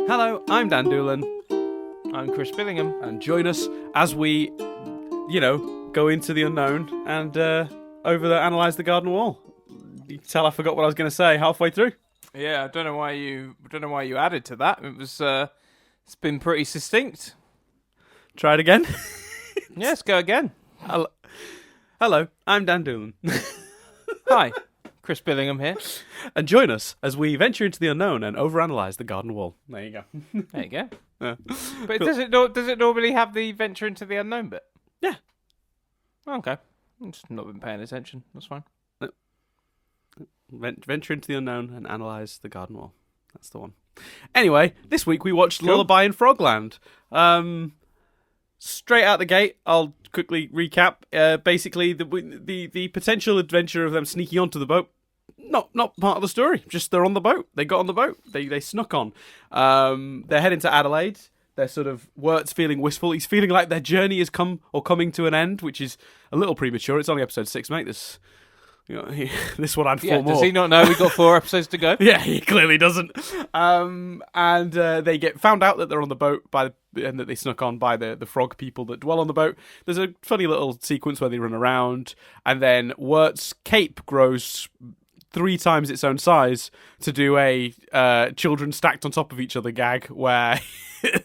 Hello, I'm Dan Doolan, I'm Chris Billingham. and join us as we, go into the unknown and analyse the garden wall. You can tell I forgot what I was going to say halfway through. Yeah, I don't know why you added to that. It was it's been pretty succinct. Try it again. Yeah, let's go again. Hello, I'm Dan Doolan, Hi, Chris Billingham here. and join us as we venture into the unknown and overanalyse the garden wall. There you go. There you go. Yeah. But does it normally have the venture into the unknown bit? Yeah. Okay. I've just not been paying attention. That's fine. Venture into the unknown and analyse the garden wall. That's the one. Anyway, this week we watched Cool. Lullaby in Frogland. Straight out the gate, I'll quickly recap. Basically, the potential adventure of them sneaking onto the boat, not part of the story. Just they're on the boat. They got on the boat. They snuck on. They're heading to Adelaide. They're sort of Wirt's feeling wistful. He's feeling like their journey is coming to an end, which is a little premature. It's only episode 6, mate. This one had 4 more. Does he not know we got 4 episodes to go? Yeah, he clearly doesn't. And they get found out that they're on the boat and that they snuck on by the frog people that dwell on the boat. There's a funny little sequence where they run around, and then Wirt's cape grows 3 times its own size to do a children stacked on top of each other gag, where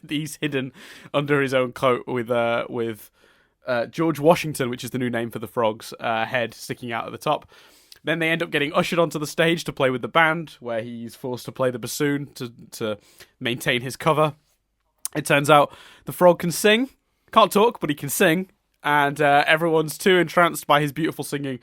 he's hidden under his own coat with George Washington, which is the new name for the frog's head sticking out at the top. Then they end up getting ushered onto the stage to play with the band, where he's forced to play the bassoon to maintain his cover. It turns out the frog can sing. Can't talk, but he can sing. And everyone's too entranced by his beautiful singing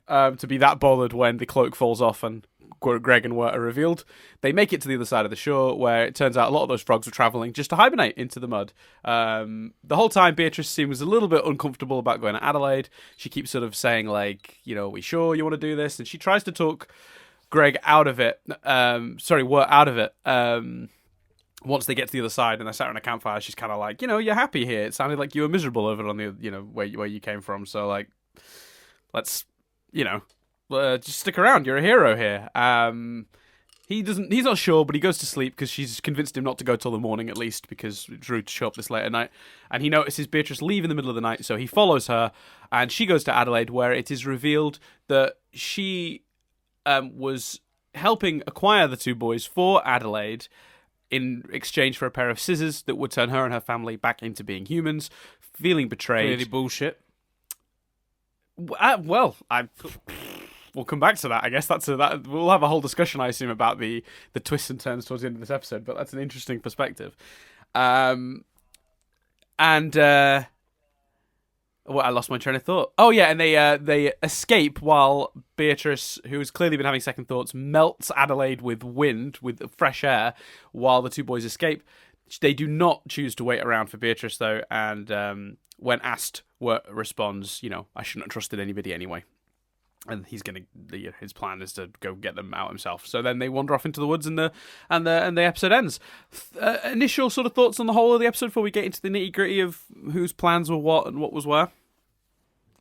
to be that bothered when the cloak falls off and Greg and Wirt are revealed. They make it to the other side of the shore, where it turns out a lot of those frogs were travelling just to hibernate into the mud. The whole time, Beatrice seems a little bit uncomfortable about going to Adelaide. She keeps sort of saying, like, are we sure you want to do this? And she tries to talk Wirt out of it. Once they get to the other side and they're sat around a campfire, she's kind of like, you're happy here. It sounded like you were miserable over on the, where you came from. So, like, let's, just stick around. You're a hero here. He's not sure, but he goes to sleep because she's convinced him not to go till the morning at least, because it's rude to show up this late at night. And he notices Beatrice leave in the middle of the night, so he follows her, and she goes to Adelaide, where it is revealed that she was helping acquire the 2 boys for Adelaide in exchange for a pair of scissors that would turn her and her family back into being humans, feeling betrayed. Really bullshit. We'll come back to that. I guess we'll have a whole discussion, I assume, about the twists and turns towards the end of this episode. But that's an interesting perspective. I lost my train of thought. Oh yeah, and they escape while Beatrice, who's clearly been having second thoughts, melts Adelaide with wind, with fresh air, while the 2 boys escape. They do not choose to wait around for Beatrice though, and when asked, Wirt responds, I shouldn't have trusted anybody anyway. And his plan is to go get them out himself. So then they wander off into the woods, and the episode ends. Initial sort of thoughts on the whole of the episode before we get into the nitty gritty of whose plans were what and what was where.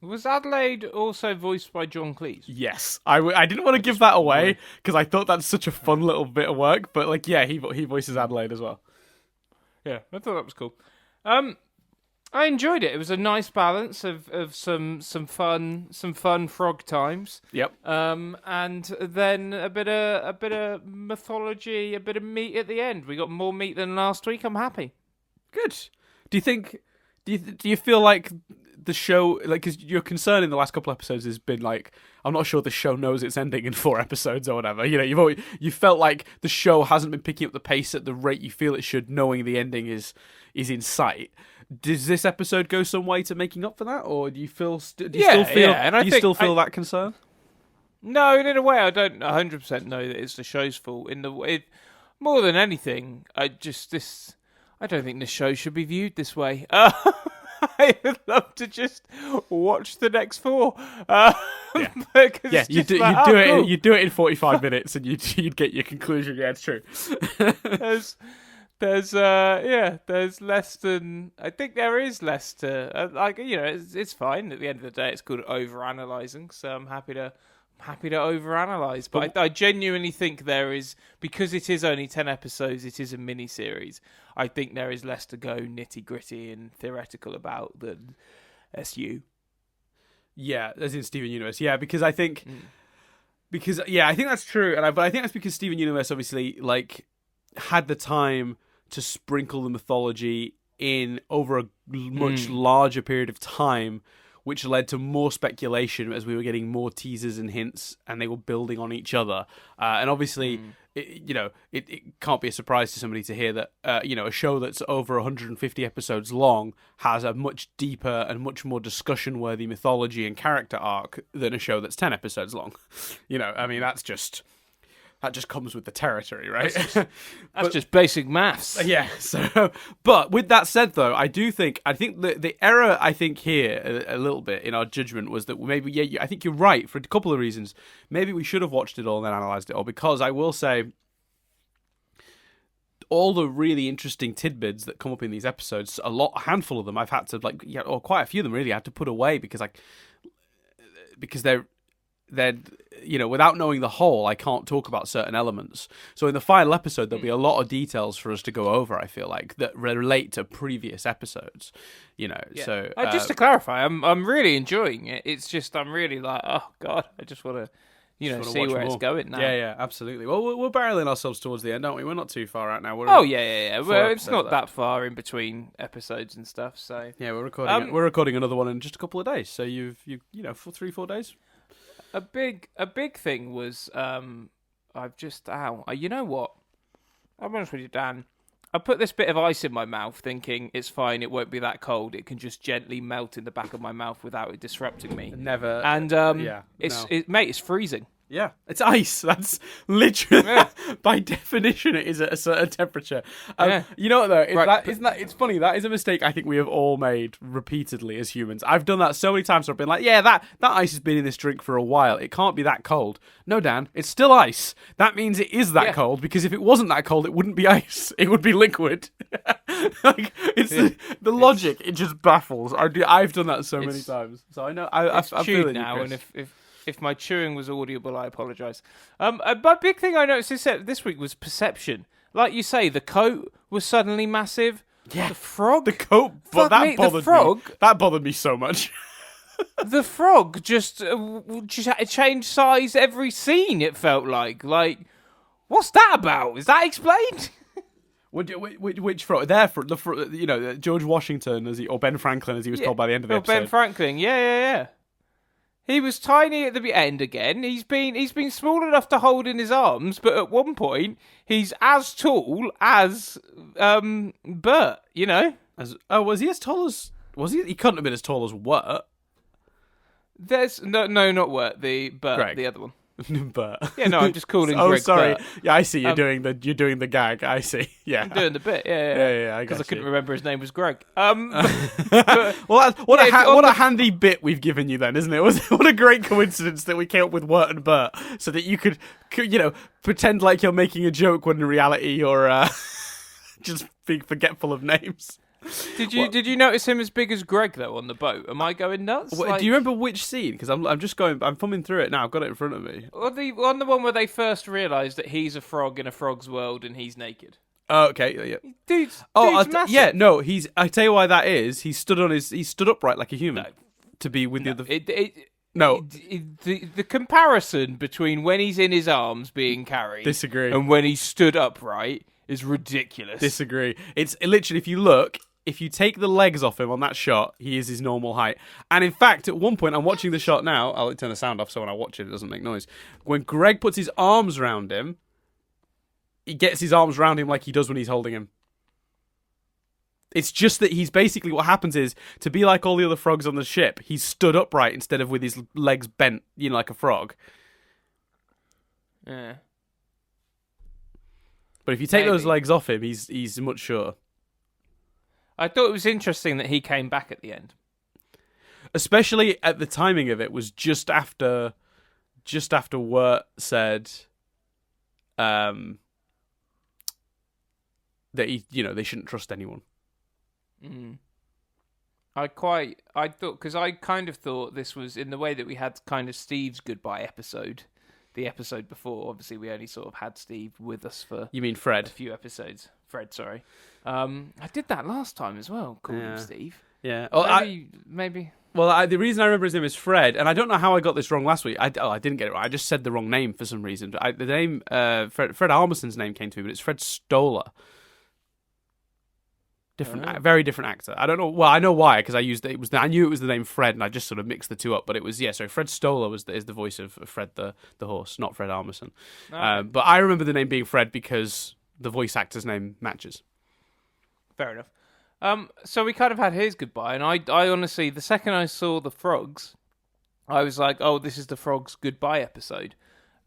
Was Adelaide also voiced by John Cleese? Yes, I didn't want to give that away because I thought that's such a fun little bit of work. But he voices Adelaide as well. Yeah, I thought that was cool. I enjoyed it. It was a nice balance of some fun frog times. Yep. And then a bit of mythology, a bit of meat at the end. We got more meat than last week. I'm happy. Good. Do you feel like the show, like, because your concern in the last couple episodes has been like, I'm not sure the show knows it's ending in 4 episodes or whatever. You felt like the show hasn't been picking up the pace at the rate you feel it should, knowing the ending is in sight. Does this episode go some way to making up for that, or do you still feel that concern? No, in a way, I don't 100% know that it's the show's fault. More than anything, I don't think the show should be viewed this way. I would love to just watch the next 4. You do it in 45 minutes, and you'd get your conclusion. Yeah, it's true. there's less than, I think there is less to it's fine. At the end of the day, it's called over-analysing, so I'm happy to overanalyze, but I genuinely think there is, because it is only 10 episodes, it is a mini-series. I think there is less to go nitty-gritty and theoretical about than SU. Yeah, as in Steven Universe. Yeah, because I think... Because, yeah, I think that's true, but I think that's because Steven Universe obviously, had the time to sprinkle the mythology in over a much larger period of time, which led to more speculation as we were getting more teasers and hints, and they were building on each other. And obviously, it can't be a surprise to somebody to hear that, a show that's over 150 episodes long has a much deeper and much more discussion-worthy mythology and character arc than a show that's 10 episodes long. That just comes with the territory, right? That's just basic maths. Yeah. So, but with that said, though, I think the error here a little bit in our judgment was that maybe I think you're right for a couple of reasons. Maybe we should have watched it all and then analysed it all, because I will say all the really interesting tidbits that come up in these episodes, a handful of them I've had to or quite a few of them really I had to put away because they're without knowing the whole, I can't talk about certain elements. So in the final episode, there'll be a lot of details for us to go over, I feel like, that relate to previous episodes, Yeah. So just to clarify, I'm really enjoying it. It's just I'm really like, oh God, I just want to, see where it's going now. Yeah, absolutely. Well, we're barreling ourselves towards the end, aren't we? We're not too far out now. Well, it's not that far in between episodes and stuff. So yeah, we're recording. We're recording another one in just a couple of days. So you've for 3-4 days. A big thing was you know what? I'll be honest with you, Dan. I put this bit of ice in my mouth thinking it's fine, it won't be that cold. It can just gently melt in the back of my mouth without it disrupting me. Never. And it's freezing. Yeah, it's ice. That's literally, by definition, it is at a certain temperature. You know what, though? It's funny. That is a mistake I think we have all made repeatedly as humans. I've done that so many times where I've been like, yeah, that ice has been in this drink for a while. It can't be that cold. No, Dan, it's still ice. That means it is that cold, because if it wasn't that cold, it wouldn't be ice. It would be liquid. The logic, it just baffles. I've done that so many times. So I know. I feel it now, and if my chewing was audible, I apologise. But big thing I noticed this week was perception. Like you say, the coat was suddenly massive. Yeah. The frog. The coat. But that bothered me. That bothered me so much. The frog just changed size every scene, it felt like. Like, what's that about? Is that explained? Which frog? George Washington, or Ben Franklin, as he was called by the end of the episode. Ben Franklin, yeah. He was tiny at the end again. He's been small enough to hold in his arms, but at one point he's as tall as Bert. Was he as tall as? Was he? He couldn't have been as tall as Wirt. There's no, not Wirt. The Bert, Greg. The other one. Bert. Yeah, no, I'm just calling Greg sorry. Bert. Yeah, I see. You're doing the gag. I see. Yeah, I'm doing the bit. Yeah. Because I couldn't remember his name was Greg. What a handy bit we've given you then, isn't it? What a great coincidence that we came up with Wirt and Bert, so that you could pretend like you're making a joke when in reality you're just being forgetful of names. Did you notice him as big as Greg though on the boat? Am I going nuts? Do you remember which scene? Because I'm thumbing through it now. I've got it in front of me. On the one where they first realise that he's a frog in a frog's world and he's naked. Oh, okay, yeah. Dude's massive. Yeah, no, I tell you why that is. He stood upright like a human to be with the other. The comparison between when he's in his arms being carried, disagree, and when he stood upright is ridiculous. Disagree. It's literally, if you look. If you take the legs off him on that shot, he is his normal height. And in fact, at one point, I'm watching the shot now. I'll turn the sound off so when I watch it, it doesn't make noise. When Greg puts his arms around him, he gets his arms around him like he does when he's holding him. It's just that he's basically, what happens is, to be like all the other frogs on the ship, he's stood upright instead of with his legs bent, like a frog. Yeah. But if you take those legs off him, he's much shorter. I thought it was interesting that he came back at the end. Especially at the timing of it was just after Wirt said, that they shouldn't trust anyone. Mm. I thought, because I kind of thought this was in the way that we had kind of Steve's goodbye episode, the episode before. Obviously, we only sort of had Steve with us for. You mean Fred? A few episodes. Fred, sorry. I did that last time as well. Called him Steve. Yeah. Maybe. Well, the reason I remember his name is Fred, and I don't know how I got this wrong last week. I didn't get it right. I just said the wrong name for some reason. But the name, Fred Armisen's name came to me, but it's Fred Stoller. Very different actor. I don't know. Well, I know why, because I knew it was the name Fred, and I just sort of mixed the two up. But it was So Fred Stoller is the voice of Fred the horse, not Fred Armisen. Okay. But I remember the name being Fred because the voice actor's name matches. Fair enough. So we kind of had his goodbye, and I honestly, the second I saw the frogs, I was like, oh, this is the frogs' goodbye episode.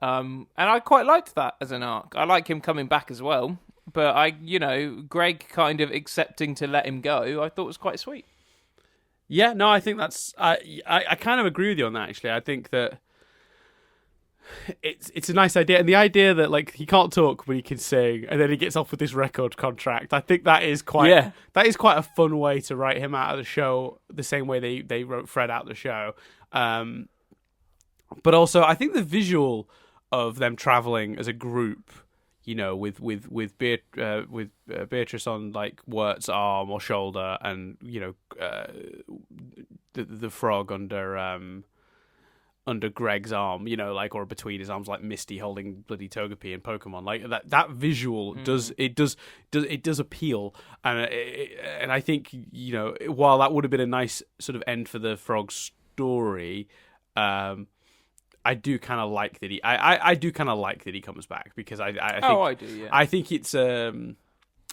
And I quite liked that as an arc. I like him coming back as well. But Greg kind of accepting to let him go, I thought was quite sweet. Yeah, no, I think that's... I kind of agree with you on that, actually. I think that it's a nice idea. And the idea that, like, he can't talk, but he can sing, and then he gets off with this record contract, I think that is quite a fun way to write him out of the show, the same way they wrote Fred out of the show. But also, I think the visual of them traveling as a group... with Beatrice on like Wirt's arm or shoulder, and the frog under Greg's arm, or between his arms, like Misty holding bloody Togepi in Pokemon. Like that visual does appeal, and I think while that would have been a nice sort of end for the frog story. I do kind of like that I do kind of like that he comes back, because I think I do, yeah. I think it's I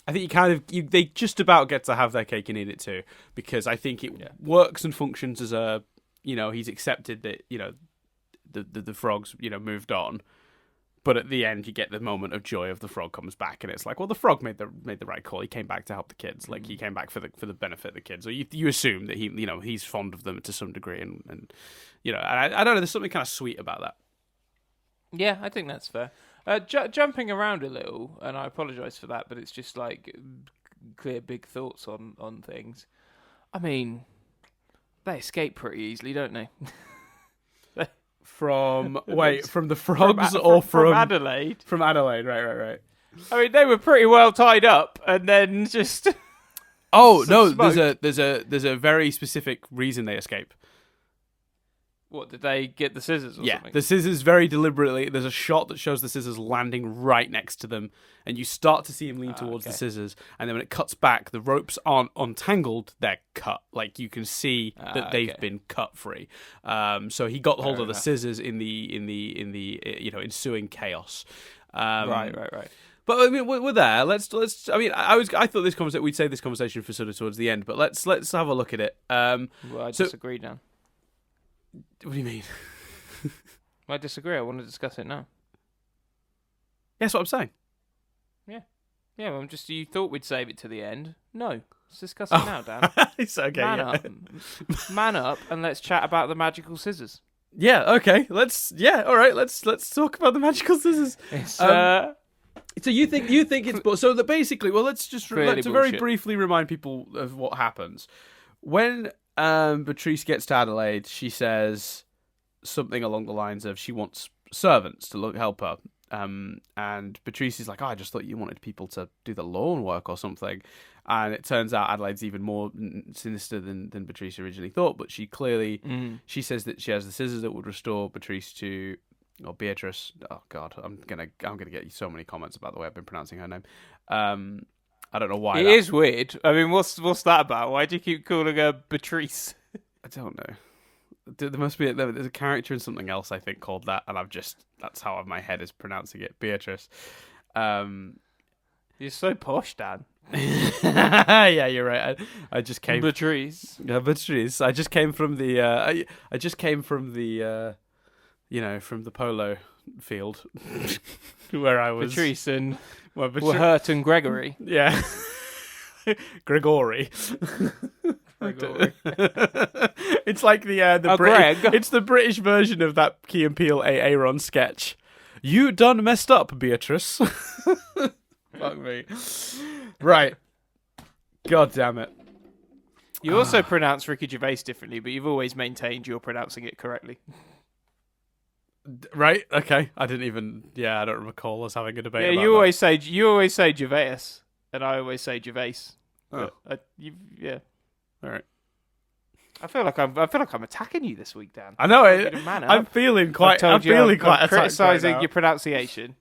think they just about get to have their cake and eat it too, because I think it works and functions as a he's accepted that the frogs moved on, but at the end you get the moment of joy of the frog comes back, and it's like, well, the frog made the right call. He came back to help the kids. Like, he came back for the benefit of the kids. So you assume that he's fond of them to some degree, and I don't know. There's something kind of sweet about that. Yeah, I think that's fair. Jumping around a little, and I apologise for that, but it's just like clear big thoughts on things. I mean, they escape pretty easily, don't they? From the frogs from Adelaide? From Adelaide, right. I mean, they were pretty well tied up, and then just. Oh no! Smoke. There's a very specific reason they escape. What, did they get the scissors or something? The scissors very deliberately. There's a shot that shows the scissors landing right next to them, and you start to see him lean towards the scissors, and then when it cuts back, the ropes aren't untangled, they're cut. Like, you can see that they've been cut free. So he got hold of the scissors in the ensuing chaos. Right. But I mean, we're there. Let's. I mean, I thought this conversation, we'd save this conversation for sort of towards the end, but let's have a look at it. Well, I disagree now. What do you mean? I disagree. I want to discuss it now. Yeah, that's what I'm saying. Yeah. Well, you thought we'd save it to the end. No. Let's discuss it now, Dan. It's okay. Man up, and let's chat about the magical scissors. Yeah, okay. All right, let's talk about the magical scissors. So you think it's... So that basically, well, let's very briefly remind people of what happens. When Beatrice gets to Adelaide, she says something along the lines of she wants servants to help her. And Beatrice is like, I just thought you wanted people to do the lawn work or something. And it turns out Adelaide's even more sinister than Beatrice originally thought. But she clearly, she says that she has the scissors that would restore Beatrice. Oh God, I'm gonna get you so many comments about the way I've been pronouncing her name. I don't know why. It is weird. I mean, what's that about? Why do you keep calling her Beatrice? I don't know. There must be there's a character in something else, I think, called that, and that's how my head is pronouncing it. Beatrice. You're so posh, Dan. Yeah, you're right. I just came. Beatrice. Yeah, Beatrice. I just came from the. From the polo field where I was. Patrice and Hurt and Gregory. Yeah. Gregory. It's like the Greg. It's the British version of that Key and Peele Aaron sketch. You done messed up, Beatrice. Fuck me. Right. God damn it. You also pronounce Ricky Gervais differently, but you've always maintained you're pronouncing it correctly. Right? Okay. I don't recall us having a debate Yeah, about you that. always say Gervais, and I always say Gervais. Oh. Yeah. All right. I feel like I'm attacking you this week, Dan. I know it. I'm feeling quite I'm quite attacked criticizing right now. your pronunciation.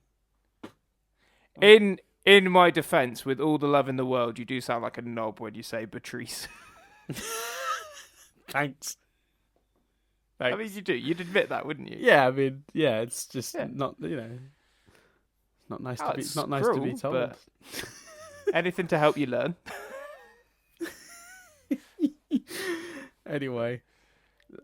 In my defense, with all the love in the world, you do sound like a knob when you say Patrice. Thanks. I mean, you do. You'd admit that, wouldn't you? Yeah, I mean, yeah, it's just not, not nice to be, it's not nice cruel, to be told. but anything to help you learn. Anyway,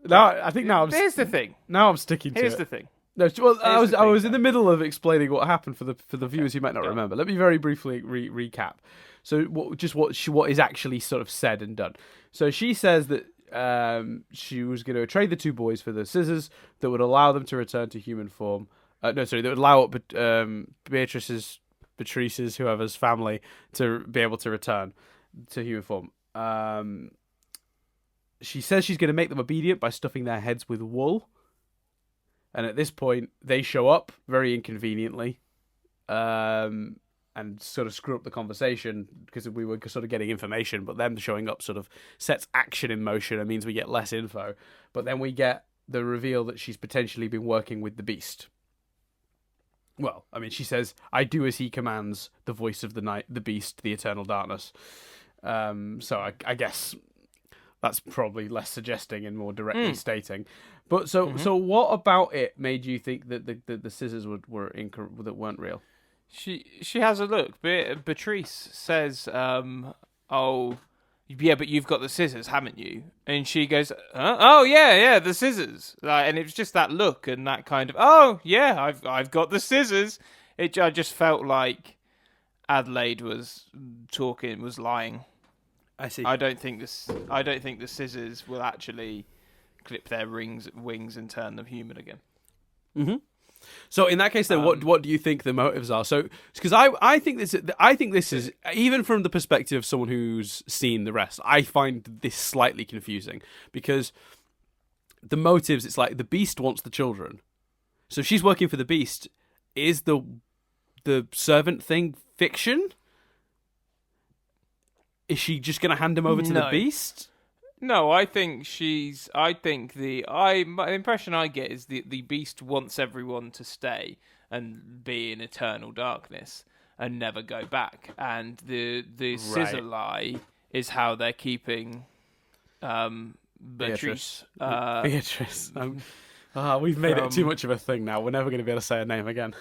I think Here's the thing. Now I'm sticking to Here's it. the thing. No, well, I was in the Dan. middle of explaining what happened for the viewers who might not remember. Let me very briefly recap. So what is actually sort of said and done. So she says that she was going to trade the two boys for the scissors that would allow them to return to human form. That would allow Beatrice's, whoever's family to be able to return to human form. She says she's going to make them obedient by stuffing their heads with wool. And at this point, they show up very inconveniently, and sort of screw up the conversation because we were sort of getting information, but them showing up sort of sets action in motion and means we get less info. But then we get the reveal that she's potentially been working with the Beast. Well, I mean, she says, "I do as he commands, the voice of the night, the Beast, the eternal darkness." So I guess that's probably less suggesting and more directly stating. But so what about it made you think that the scissors that weren't real? She has a look. Beatrice says, "Oh, yeah, but you've got the scissors, haven't you?" And she goes, huh? "Oh yeah, the scissors." And it was just that look and that kind of, "Oh yeah, I've got the scissors." I just felt like Adelaide was lying. I see. I don't think the scissors will actually clip their wings and turn them human again. Mm-hmm. So in that case, then, what do you think the motives are? So because I think this is even from the perspective of someone who's seen the rest, I find this slightly confusing because the motives. It's like the Beast wants the children, so if she's working for the Beast. Is the servant thing fiction? Is she just going to hand him over to the Beast? No, I think my impression I get is the Beast wants everyone to stay and be in eternal darkness and never go back. And the scissor lie is how they're keeping Beatrice. Beatrice. We've made it too much of a thing now. We're never going to be able to say her name again.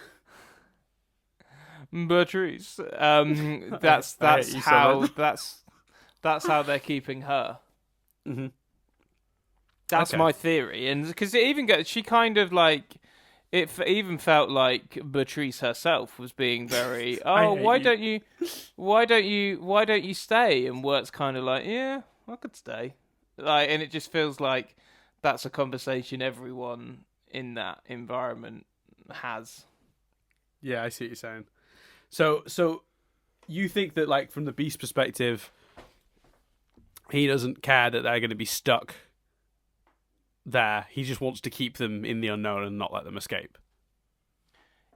Beatrice. That's how they're keeping her. Mm-hmm. That's my theory, and because it even she kind of like it even felt like Beatrice herself was being very why don't you stay? And Wirt's kind of like, yeah, I could stay, like, and it just feels like that's a conversation everyone in that environment has. Yeah, I see what you're saying. So you think that, like, from the Beast perspective, he doesn't care that they're going to be stuck there. He just wants to keep them in the unknown and not let them escape.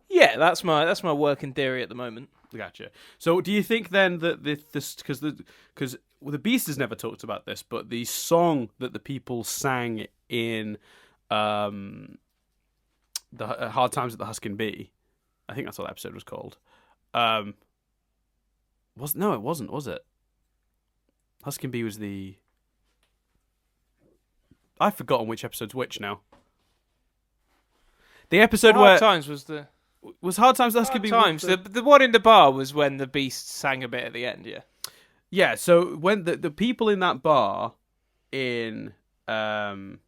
Yeah, that's my working theory at the moment. Gotcha. So do you think then that this because the Beast has never talked about this, but the song that the people sang in the Hard Times at the Huskin Bee, I think that's what the episode was called. It wasn't, was it? Huskin Bee was the... I've forgotten which episode's which now. The episode where... Hard Times was the... Was Hard Times Huskin Bee... Times. The one in the bar was when the Beast sang a bit at the end, yeah. Yeah, so when the people in that bar in... Songs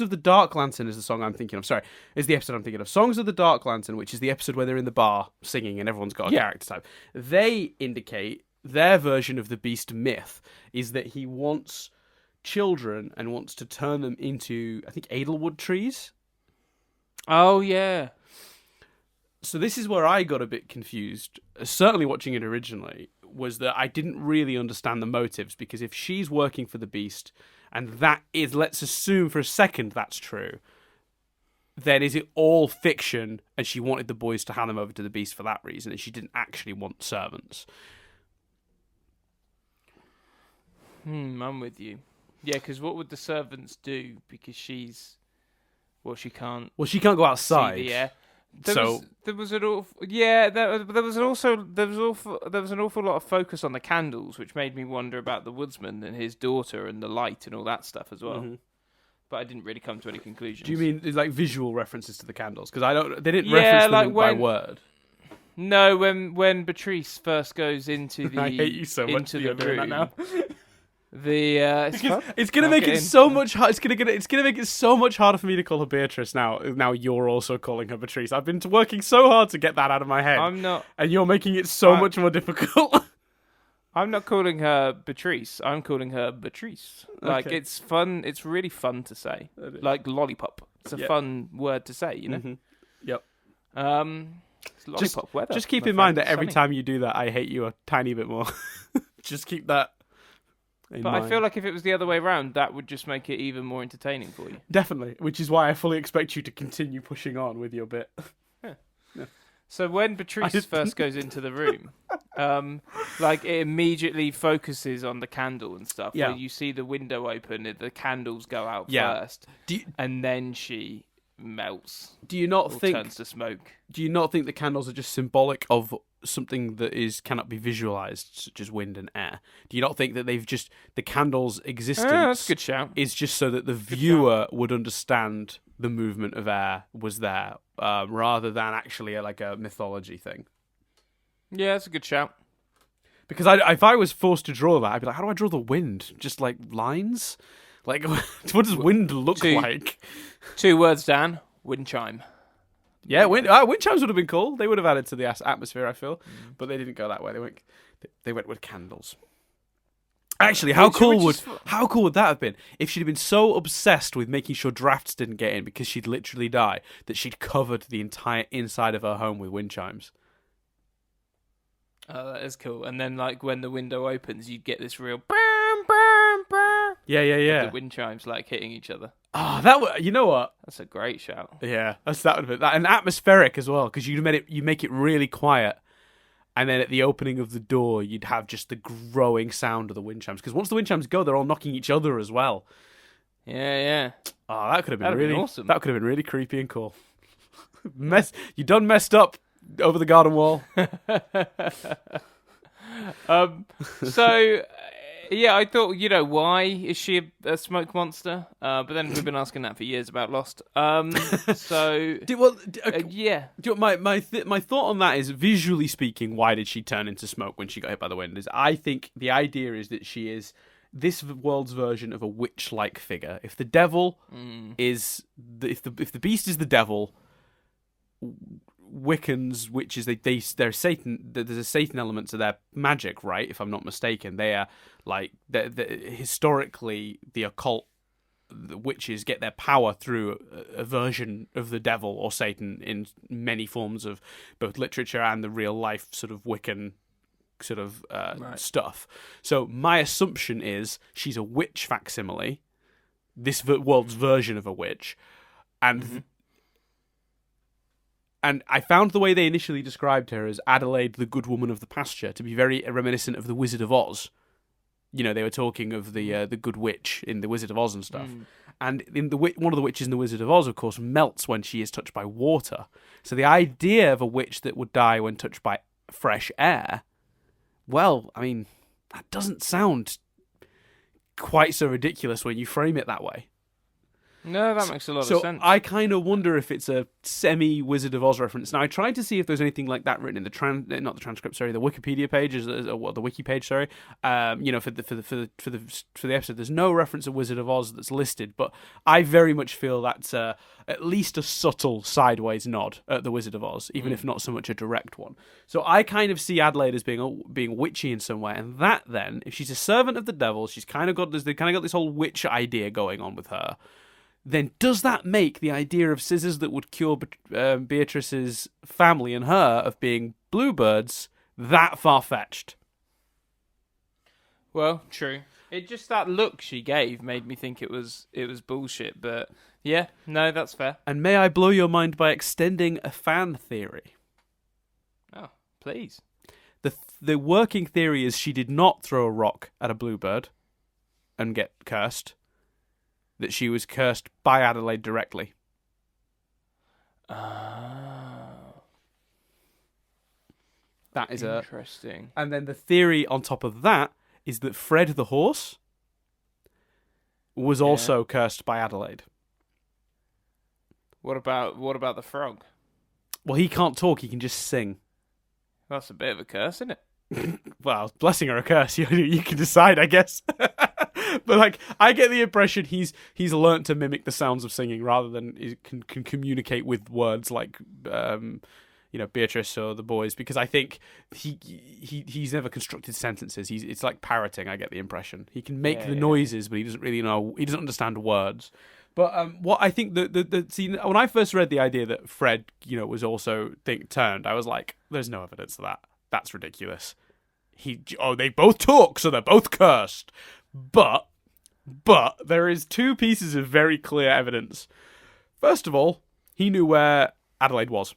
of the Dark Lantern is the song I'm thinking of. Sorry, is the episode I'm thinking of. Songs of the Dark Lantern, which is the episode where they're in the bar singing and everyone's got a character type. They indicate their version of the Beast myth is that he wants children and wants to turn them into, I think, Edelwood trees. Oh, yeah. So this is where I got a bit confused, certainly watching it originally, was that I didn't really understand the motives, because if she's working for the Beast, and that is, let's assume for a second that's true, then is it all fiction and she wanted the boys to hand them over to the Beast for that reason and she didn't actually want servants? I'm with you. Yeah, because what would the servants do? Because she can't go outside. See the air. There was an awful lot of focus on the candles, which made me wonder about the woodsman and his daughter and the light and all that stuff as well. Mm-hmm. But I didn't really come to any conclusions. Do you mean like visual references to the candles? Because they didn't reference them by word. No, when Beatrice first goes into the I hate you so much into the room that now. It's gonna make it so much. It's gonna make it so much harder for me to call her Beatrice now. Now you're also calling her Beatrice. I've been working so hard to get that out of my head. I'm not, and you're making it so much more difficult. I'm not calling her Beatrice. I'm calling her Beatrice. Like it's fun. It's really fun to say. Like lollipop. It's a fun word to say. You know. Mm-hmm. Yep. Lollipop weather. Just keep in mind that every time you do that, I hate you a tiny bit more. Just keep that. But I feel like if it was the other way around, that would just make it even more entertaining for you. Definitely, which is why I fully expect you to continue pushing on with your bit. Yeah. So when Beatrice first goes into the room, like it immediately focuses on the candle and stuff. Yeah. Where you see the window open, the candles go out first, and then she melts. Do you not think turns to smoke? Do you not think the candles are just symbolic of something that cannot be visualized, such as wind and air? Do you not think that the candles' existence that's a good shout. Is just so that the viewer would understand the movement of air was there, rather than actually like a mythology thing? Yeah, that's a good shout. Because if I was forced to draw that, I'd be like, how do I draw the wind? Just like lines? Like, what does wind look like? 2 words, Dan. Wind chime. Yeah, wind chimes would have been cool. They would have added to the atmosphere, I feel. But they didn't go that way. They went with candles. Actually, how cool would that have been if she'd been so obsessed with making sure drafts didn't get in because she'd literally die that she'd covered the entire inside of her home with wind chimes? Oh, that is cool. And then, like, when the window opens, you'd get this real... Yeah. The wind chimes, like, hitting each other. Oh, you know what? That's a great shout. Yeah, that would have been that, and atmospheric as well, because you make it really quiet, and then at the opening of the door, you'd have just the growing sound of the wind chimes. Because once the wind chimes go, they're all knocking each other as well. Yeah. Oh, that could have been really awesome. That could have been really creepy and cool. You done messed up over the garden wall. So. Yeah, I thought, why is she a smoke monster? But then we've been asking that for years about Lost. My thought on that is, visually speaking, why did she turn into smoke when she got hit by the wind? I think the idea is that she is this world's version of a witch-like figure. If the devil is if the beast is the devil, Wiccans, witches, they're Satan. There's a Satan element to their magic, right? If I'm not mistaken, they are historically the occult. The witches get their power through a version of the devil or Satan in many forms of both literature and the real life sort of Wiccan sort of stuff. So my assumption is she's a witch facsimile, this world's version of a witch, and. Mm-hmm. And I found the way they initially described her as Adelaide, the good woman of the pasture, to be very reminiscent of the Wizard of Oz. They were talking of the good witch in the Wizard of Oz and stuff. And in one of the witches in the Wizard of Oz, of course, melts when she is touched by water. So the idea of a witch that would die when touched by fresh air, well, I mean, that doesn't sound quite so ridiculous when you frame it that way. No, that makes a lot of sense. So I kind of wonder if it's a semi-Wizard of Oz reference. Now, I tried to see if there's anything like that written in the the Wikipedia page, the wiki page, sorry. For the episode, there's no reference to Wizard of Oz that's listed, but I very much feel that's at least a subtle sideways nod at the Wizard of Oz, even if not so much a direct one. So I kind of see Adelaide as being witchy in some way, and that then, if she's a servant of the devil, they've kind of got this whole witch idea going on with her. then does that make the idea of scissors that would cure Beatrice's family and her of being bluebirds that far-fetched? Well, true. It just that look she gave made me think it was bullshit. But yeah, no, that's fair. And may I blow your mind by extending a fan theory? Oh, please. The working theory is she did not throw a rock at a bluebird and get cursed. That she was cursed by Adelaide directly. Oh. That is interesting. And then the theory on top of that is that Fred the horse was also cursed by Adelaide. What about the frog? Well, he can't talk, he can just sing. That's a bit of a curse, isn't it? Well, blessing or a curse, you can decide, I guess. But like, I get the impression he's learnt to mimic the sounds of singing rather than he can communicate with words like Beatrice or the boys, because I think he's never constructed sentences. It's like parroting. I get the impression he can make the noises, but he doesn't really know. He doesn't understand words. But what I think when I first read the idea that Fred was also turned, I was like, there's no evidence of that. That's ridiculous. They both talk, so they're both cursed. But there is two pieces of very clear evidence. First of all, he knew where Adelaide was.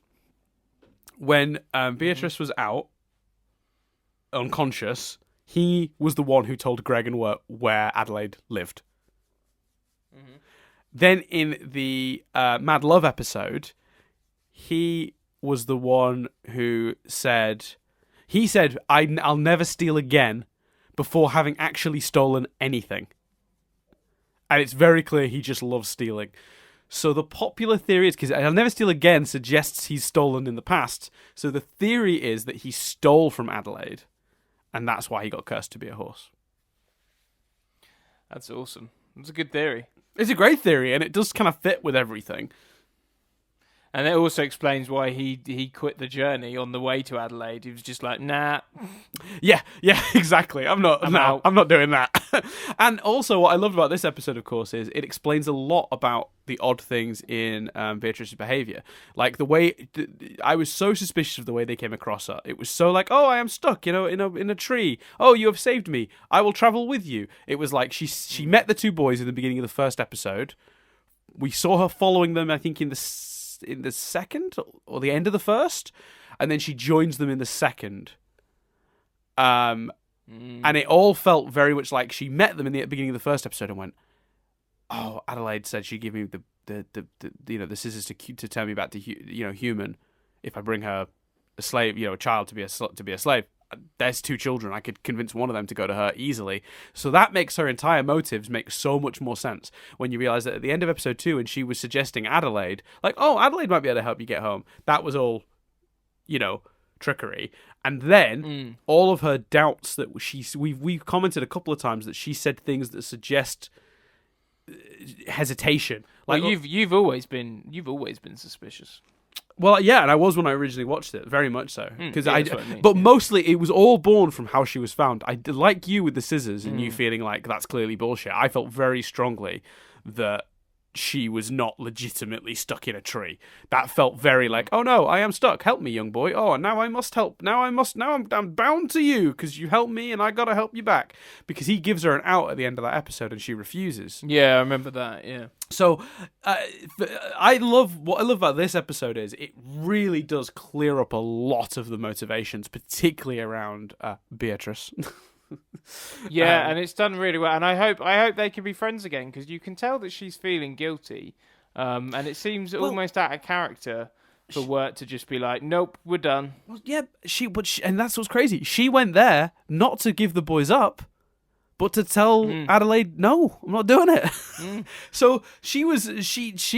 When Beatrice was out, unconscious, he was the one who told Greg and where Adelaide lived. Mm-hmm. Then in the Mad Love episode, he was the one who said, I'll never steal again before having actually stolen anything. And it's very clear he just loves stealing. So the popular theory is, because I'll never steal again suggests he's stolen in the past. So the theory is that he stole from Adelaide, and that's why he got cursed to be a horse. That's awesome. It's a good theory. It's a great theory, and it does kind of fit with everything. And it also explains why he quit the journey on the way to Adelaide. He was just like, nah. Yeah, exactly. I'm not doing that. And also, what I loved about this episode, of course, is it explains a lot about the odd things in Beatrice's behavior. Like the way I was so suspicious of the way they came across her. It was so like, oh, I am stuck, in a tree. Oh, you have saved me. I will travel with you. It was like she met the two boys in the beginning of the first episode. We saw her following them, I think, in the second or the end of the first, and then she joins them in the second. And it all felt very much like she met them in the beginning of the first episode and went, "Oh, Adelaide said she'd give me the scissors to turn me back to human if I bring her a slave, a child to be a slave. There's two children. I could convince one of them to go to her easily." So that makes her entire motives make so much more sense when you realize that at the end of episode 2, and she was suggesting Adelaide, like, oh, Adelaide might be able to help you get home. That was all, trickery. And then all of her doubts that we've commented a couple of times that she said things that suggest hesitation. Like, well, you've always been suspicious. Well, yeah, and I was when I originally watched it, very much so. But mostly it was all born from how she was found. I like you with the scissors and you feeling like that's clearly bullshit. I felt very strongly that she was not legitimately stuck in a tree. That felt very like, oh no, I am stuck. Help me, young boy. Oh, now I must help. Now I'm bound to you because you helped me and I gotta help you back. Because he gives her an out at the end of that episode and she refuses. Yeah, I remember that. Yeah. So, what I love about this episode is it really does clear up a lot of the motivations, particularly around Beatrice. Yeah, and it's done really well. And I hope they can be friends again, because you can tell that she's feeling guilty, and it seems almost out of character for Wirt to just be like, "Nope, we're done." Well, yeah, and that's what's crazy. She went there not to give the boys up, but to tell Adelaide, "No, I'm not doing it." So she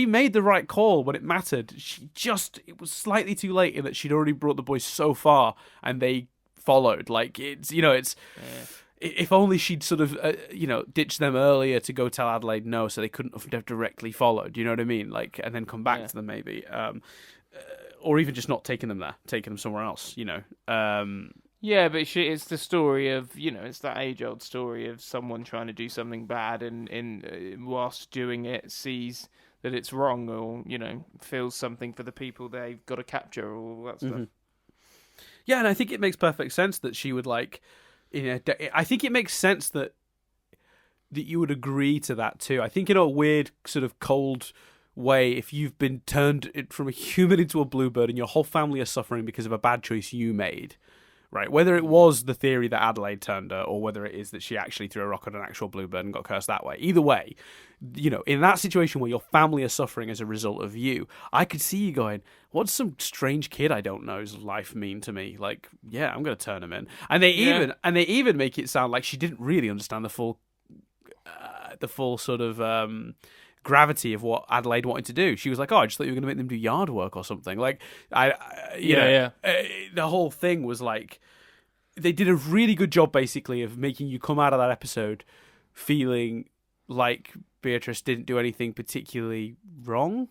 made the right call when it mattered. It was slightly too late in that she'd already brought the boys so far, and they followed. Like, if only she'd sort of ditched them earlier to go tell Adelaide no, so they couldn't have directly followed. You know what I mean? Like, and then come back to them maybe, or even just not taking them there, taking them somewhere else. Yeah, but it's the story of, it's that age-old story of someone trying to do something bad and whilst doing it sees that it's wrong or, feels something for the people they've got to capture or all that stuff. Yeah, and I think it makes perfect sense that she would like, I think it makes sense that you would agree to that too. I think in a weird sort of cold way, if you've been turned from a human into a bluebird and your whole family are suffering because of a bad choice you made, right? Whether it was the theory that Adelaide turned her or whether it is that she actually threw a rock at an actual bluebird and got cursed that way. Either way, in that situation where your family are suffering as a result of you, I could see you going, what's some strange kid I don't know's life mean to me? Like, yeah, I'm going to turn him in. And they even make it sound like she didn't really understand the full sort of gravity of what Adelaide wanted to do. She was like, "Oh, I just thought you were going to make them do yard work or something." Like, the whole thing was like they did a really good job, basically, of making you come out of that episode feeling like Beatrice didn't do anything particularly wrong.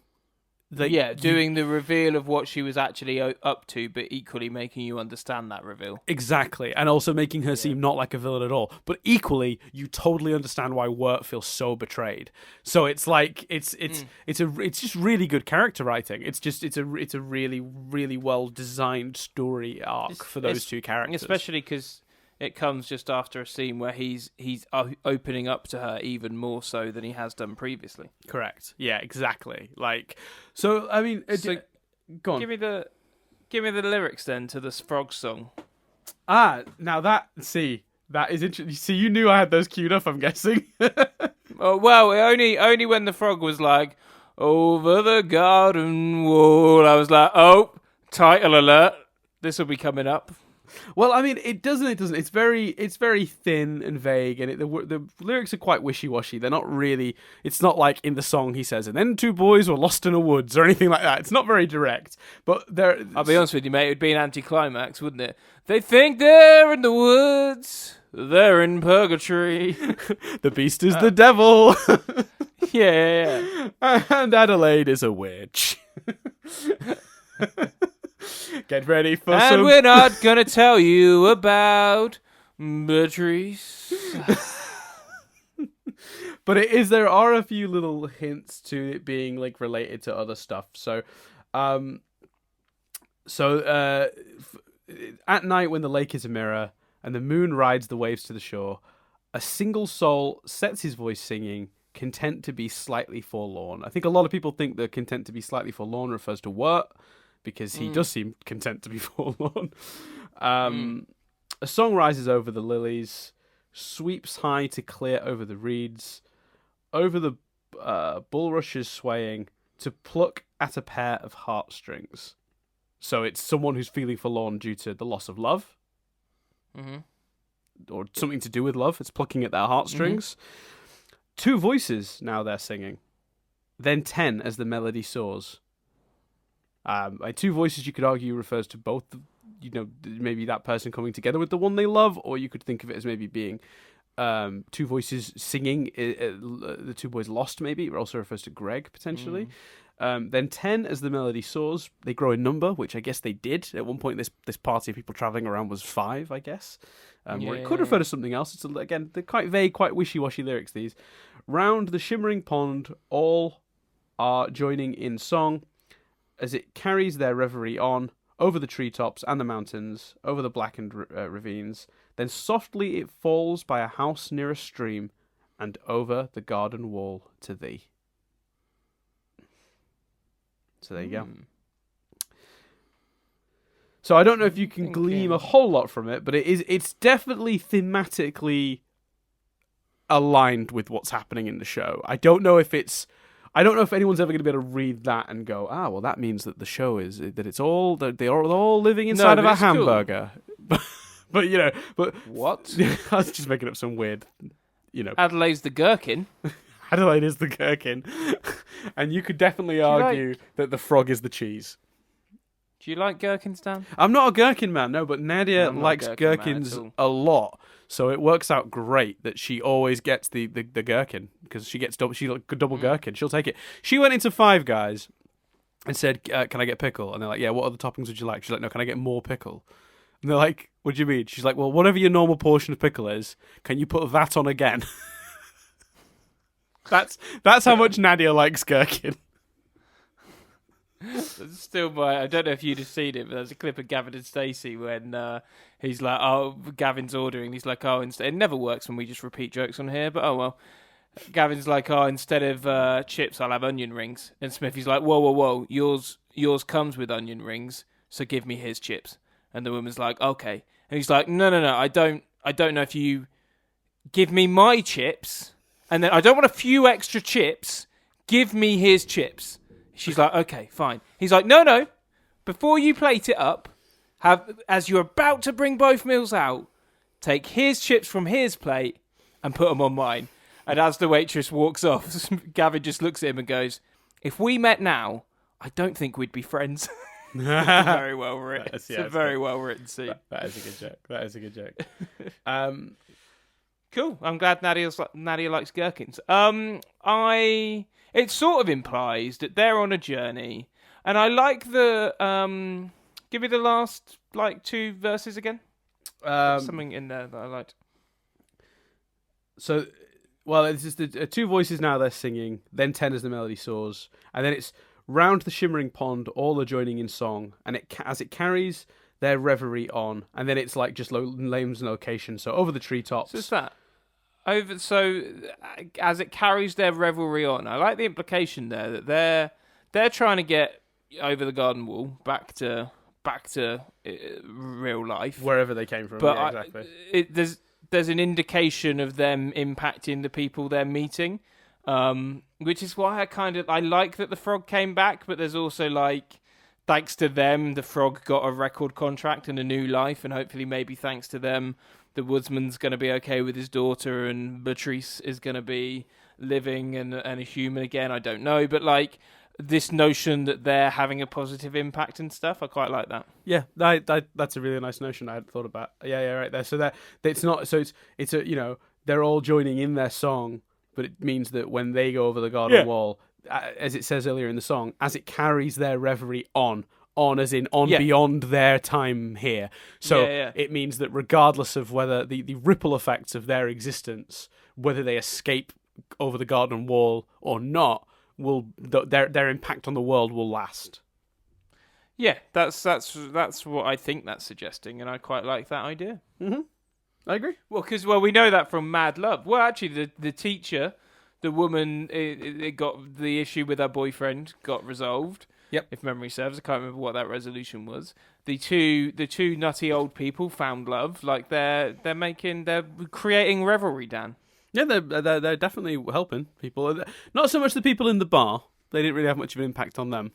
Doing the reveal of what she was actually up to, but equally making you understand that reveal. Exactly, and also making her seem not like a villain at all. But equally, you totally understand why Wirt feels so betrayed. So it's like it's just really good character writing. It's a really really well designed story arc for those two characters, especially because it comes just after a scene where he's opening up to her even more so than he has done previously. Correct. Yeah, exactly. Like, so I mean, go on. Give me the lyrics then to this frog song. Now that is interesting. See, you knew I had those queued up, I'm guessing. Oh well, only when the frog was like, "Over the garden wall," I was like, "Oh, title alert! This will be coming up." Well, I mean, it doesn't. It's very thin and vague, and the lyrics are quite wishy-washy. They're not really. It's not like in the song he says, "And then two boys were lost in a woods" or anything like that. It's not very direct. But I'll be honest with you, mate. It would be an anticlimax, wouldn't it? They think they're in the woods. They're in purgatory. The beast is the devil. Yeah. And Adelaide is a witch. Get ready for and we're not gonna tell you about Beatrice. But there are a few little hints to it being like related to other stuff. So, at night when the lake is a mirror and the moon rides the waves to the shore, a single soul sets his voice singing, content to be slightly forlorn. I think a lot of people think that content to be slightly forlorn refers to Wirt, because he does seem content to be forlorn. A song rises over the lilies, sweeps high to clear over the reeds, over the bulrushes swaying, to pluck at a pair of heartstrings. So it's someone who's feeling forlorn due to the loss of love, or something to do with love. It's plucking at their heartstrings. Two voices now they're singing, then 10 as the melody soars. Two voices, you could argue, refers to both, maybe that person coming together with the one they love, or you could think of it as maybe being two voices singing, the two boys lost, maybe. It also refers to Greg, potentially. Then 10 as the melody soars. They grow in number, which I guess they did. At one point, this party of people travelling around was 5, I guess. Or it could refer to something else. It's, again, they're quite vague, quite wishy-washy lyrics, these. Round the shimmering pond, all are joining in song, as it carries their reverie on, over the treetops and the mountains, over the blackened ravines. Then softly it falls by a house near a stream, and over the garden wall to thee. So there you go. So I don't know if you can glean a whole lot from it, but it's definitely thematically aligned with what's happening in the show. I don't know if anyone's ever going to be able to read that and go, well, that means that the show is that they're all living inside of a hamburger. Cool. but what? I was just making up some weird, Adelaide's the gherkin. Adelaide is the gherkin, and you could definitely argue that the frog is the cheese. Do you like gherkins, Dan? I'm not a gherkin man, no, but Nadia likes gherkins a lot. So it works out great that she always gets the gherkin, because she gets double gherkin. She'll take it. She went into Five Guys and said, "Can I get pickle?" And they're like, "Yeah. What other toppings would you like?" She's like, "No. Can I get more pickle?" And they're like, what do you mean? She's like, well, whatever your normal portion of pickle is, can you put that on again? That's how much Nadia likes gherkin. Still, I don't know if you'd have seen it, but there's a clip of Gavin and Stacey when he's like, "Oh, Gavin's ordering." He's like, "Oh, it never works when we just repeat jokes on here." But oh well. Gavin's like, "Oh, instead of chips, I'll have onion rings." And Smithy's like, "Whoa, whoa, whoa! Yours comes with onion rings, so give me his chips." And the woman's like, "Okay." And he's like, "No, I don't know if you give me my chips, and then I don't want a few extra chips. Give me his chips." She's like, okay, fine. He's like, no. Before you plate it up, as you're about to bring both meals out, take his chips from his plate and put them on mine. And as the waitress walks off, Gavin just looks at him and goes, if we met now, I don't think we'd be friends. Very well written. It's a very well written scene. That is a good joke. Cool. I'm glad Nadia likes gherkins. It sort of implies that they're on a journey, and I like the give me the last two verses again. Something in there that I liked. So, well, it's just the two voices now. They're singing. Then 10 as the melody soars, and then it's round the shimmering pond. All are joining in song, and as it carries their reverie on, and then it's like just names and location. So over the treetops. So it's that. So as it carries their revelry on, I like the implication there that they're trying to get over the garden wall back to real life, wherever they came from. But yeah, exactly. There's an indication of them impacting the people they're meeting, which is why I like that the frog came back. But there's also thanks to them, the frog got a record contract and a new life, and hopefully maybe thanks to them, the woodsman's going to be okay with his daughter, and Beatrice is going to be living and a human again. I don't know, but this notion that they're having a positive impact and stuff, I quite like that. Yeah, that's a really nice notion I hadn't thought about. Yeah, right there. So that it's not. So it's a they're all joining in their song, but it means that when they go over the garden wall, as it says earlier in the song, as it carries their reverie on as in beyond their time here. So it means that regardless of whether the ripple effects of their existence, whether they escape over the garden wall or not, their impact on the world will last. Yeah, that's what I think that's suggesting, and I quite like that idea. Mm-hmm. I agree. Well, because we know that from Mad Love. Well, actually, the teacher, the woman, it got the issue with her boyfriend got resolved. Yep. If memory serves, I can't remember what that resolution was. The two nutty old people found love. They're creating revelry, Dan. Yeah, they're definitely helping people. Not so much the people in the bar. They didn't really have much of an impact on them.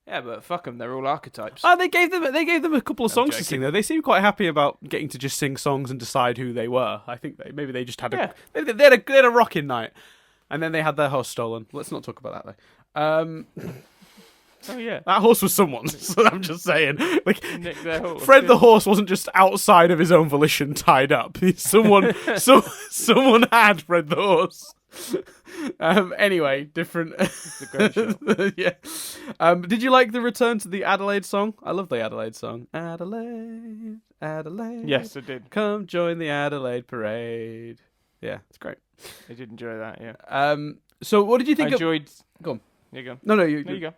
Yeah, but fuck them. They're all archetypes. Oh, they gave them a couple of songs to sing though. They seemed quite happy about getting to just sing songs and decide who they were. I think they just had they had a rocking night, and then they had their horse stolen. Let's not talk about that though. Oh yeah, that horse was someone's. So I'm just saying, Nick their horse. Fred the horse wasn't just outside of his own volition tied up. Someone had Fred the horse. Anyway, different. It's a great show. Yeah. Did you like the return to the Adelaide song? I love the Adelaide song. Adelaide, Adelaide. Yes, I did. Come join the Adelaide parade. Yeah, it's great. I did enjoy that. Yeah. So what did you think? I enjoyed. Go on. There you go. No, you go.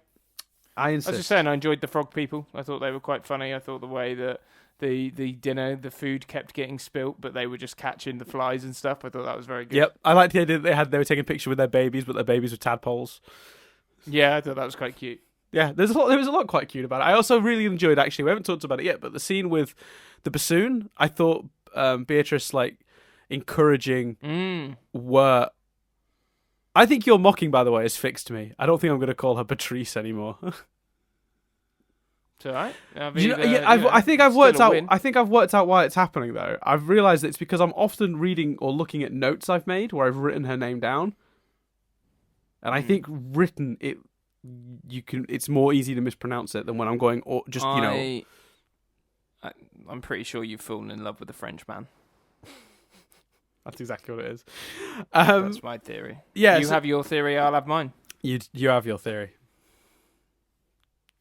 I insist. I was just saying, I enjoyed the frog people. I thought they were quite funny. I thought the way that the dinner, the food kept getting spilt, but they were just catching the flies and stuff. I thought that was very good. Yep, I liked the idea that they were taking a picture with their babies, but their babies were tadpoles. Yeah, I thought that was quite cute. Yeah, there was a lot quite cute about it. I also really enjoyed, actually, we haven't talked about it yet, but the scene with the bassoon, I thought Beatrice, encouraging were... I think your mocking, by the way, has fixed me. I don't think I'm going to call her Patrice anymore. It's all right. I think I've worked out. I think I've worked out why it's happening though. I've realised it's because I'm often reading or looking at notes I've made where I've written her name down, and I think written it, it's more easy to mispronounce it than when I'm going I'm pretty sure you've fallen in love with a French man. That's exactly what it is. That's my theory. Yeah, you have your theory, I'll have mine. You have your theory.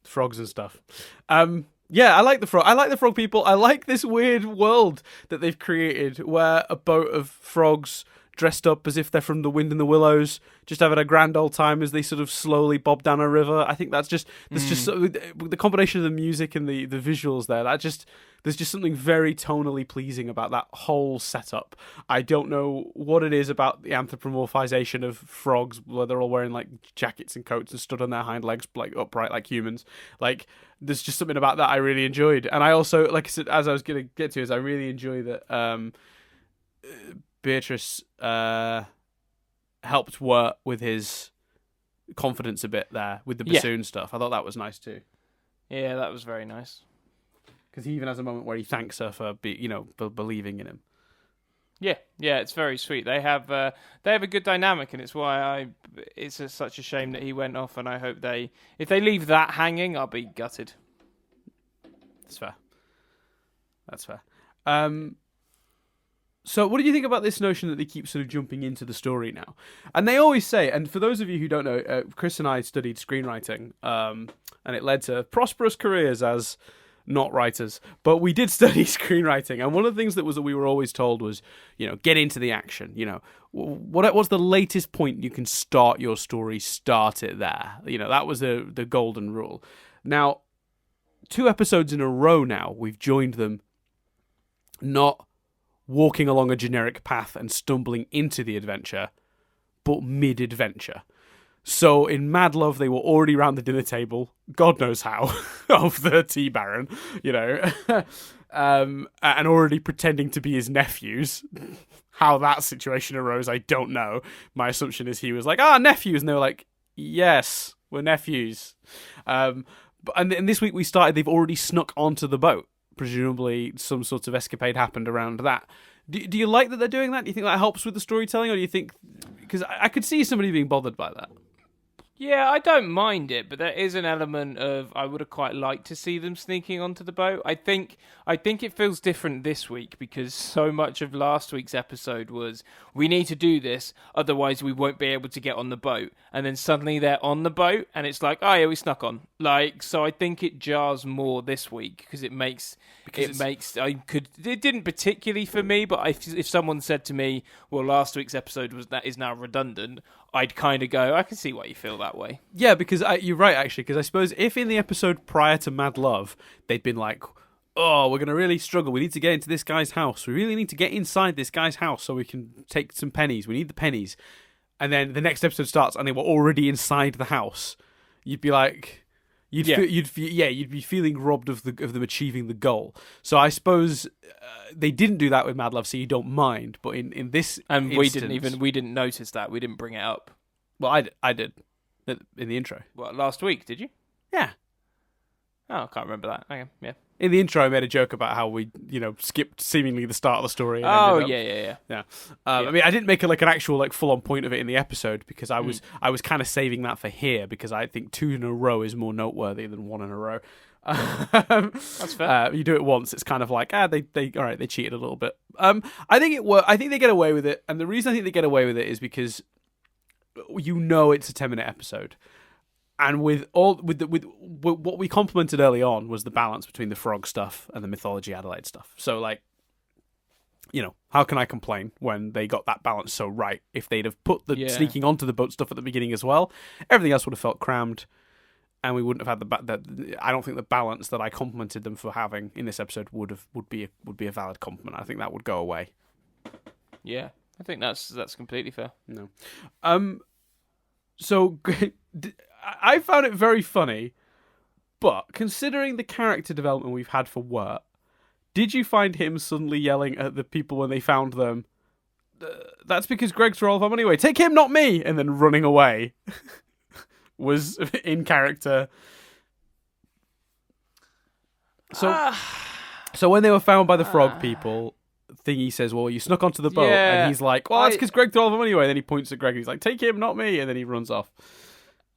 Frogs and stuff. Yeah, I like the frog. I like the frog people. I like this weird world that they've created where a boat of frogs dressed up as if they're from The Wind in the Willows, just having a grand old time as they sort of slowly bob down a river. I think that's just the combination of the music and the visuals there. There's just something very tonally pleasing about that whole setup. I don't know what it is about the anthropomorphization of frogs, where they're all wearing like jackets and coats and stood on their hind legs like upright like humans. Like there's just something about that I really enjoyed, and I also, like I said, as I was going to get to, is I really enjoy that. Beatrice helped work with his confidence a bit there with the bassoon stuff. I thought that was nice too. Yeah, that was very nice. Because he even has a moment where he thanks her for for believing in him. Yeah, it's very sweet. They have a good dynamic, and it's why it's such a shame that he went off. And I hope if they leave that hanging, I'll be gutted. That's fair. So what do you think about this notion that they keep sort of jumping into the story now? And they always say, and for those of you who don't know, Chris and I studied screenwriting, and it led to prosperous careers as not writers, but we did study screenwriting. And one of the things that we were always told was, get into the action. What's the latest point you can start your story, start it there. That was the golden rule. Now, 2 episodes in a row now, we've joined them not walking along a generic path and stumbling into the adventure, but mid-adventure. So in Mad Love, they were already round the dinner table, God knows how, of the tea baron, and already pretending to be his nephews. How that situation arose, I don't know. My assumption is he was like, nephews, and they were like, yes, we're nephews. And this week we started, they've already snuck onto the boat. Presumably some sort of escapade happened around that. Do you like that they're doing that? Do you think that helps with the storytelling? Or do you think... Because I could see somebody being bothered by that. Yeah, I don't mind it, but there is an element of I would have quite liked to see them sneaking onto the boat. I think it feels different this week because so much of last week's episode was we need to do this, otherwise we won't be able to get on the boat. And then suddenly they're on the boat, and it's like, oh yeah, we snuck on. So I think it jars more this week because it didn't particularly for me, but if someone said to me, well, last week's episode is now redundant, I'd kind of go, I can see why you feel that way. Yeah, because you're right, actually, because I suppose if in the episode prior to Mad Love, they'd been like, oh, we're going to really struggle. We need to get into this guy's house. We really need to get inside this guy's house so we can take some pennies. We need the pennies. And then the next episode starts and they were already inside the house. You'd be like... You'd be feeling robbed of them achieving the goal. So I suppose they didn't do that with Mad Love, so you don't mind. But in this instance, we didn't notice that. We didn't bring it up. Well, I did in the intro. What, last week? Did you? Yeah. Oh, I can't remember that. Okay, yeah. In the intro, I made a joke about how we, skipped seemingly the start of the story. And yeah. I mean, I didn't make an actual full-on point of it in the episode because I was kind of saving that for here because I think 2 in a row is more noteworthy than 1 in a row. That's fair. You do it once, it's kind of like they cheated a little bit. I think I think they get away with it, and the reason I think they get away with it is because it's a 10-minute episode. And with what we complimented early on was the balance between the frog stuff and the mythology Adelaide stuff. So, how can I complain when they got that balance so right? If they'd have put the sneaking onto the boat stuff at the beginning as well, everything else would have felt crammed, and we wouldn't have had I don't think the balance that I complimented them for having in this episode would be a valid compliment. I think that would go away. Yeah, I think that's completely fair. No, so. I found it very funny, but considering the character development we've had for Wirt, did you find him suddenly yelling at the people when they found them, that's because Greg's for all of them anyway, take him, not me, and then running away, was in character? So when they were found by the frog people, Thingy says, well, you snuck onto the boat, and he's like, well, that's because Greg for all of them anyway, and then he points at Greg, and he's like, take him, not me, and then he runs off.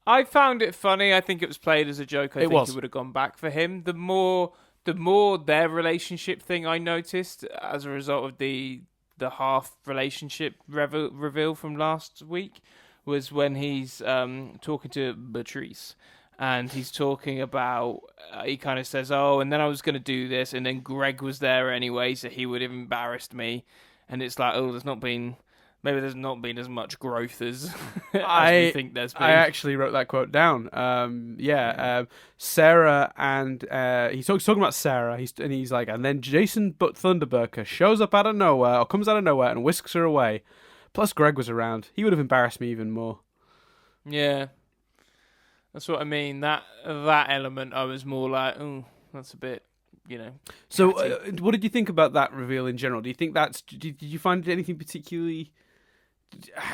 I found it funny. I think it was played as a joke. I think it would have gone back for him. The more their relationship thing I noticed as a result of the half relationship reveal from last week was when he's talking to Beatrice, and he's talking about he kind of says, "Oh, and then I was going to do this, and then Greg was there anyway, so he would have embarrassed me." And it's like, oh, there's not been as much growth as, as we think there's been. I actually wrote that quote down. Sarah and he's talking about Sarah. He's like, and then Jason Thunderburker shows up out of nowhere, or comes out of nowhere, and whisks her away. Plus, Greg was around. He would have embarrassed me even more. Yeah, that's what I mean. That element, I was more like, oh, that's a bit, So, what did you think about that reveal in general? Do you think did you find anything particularly?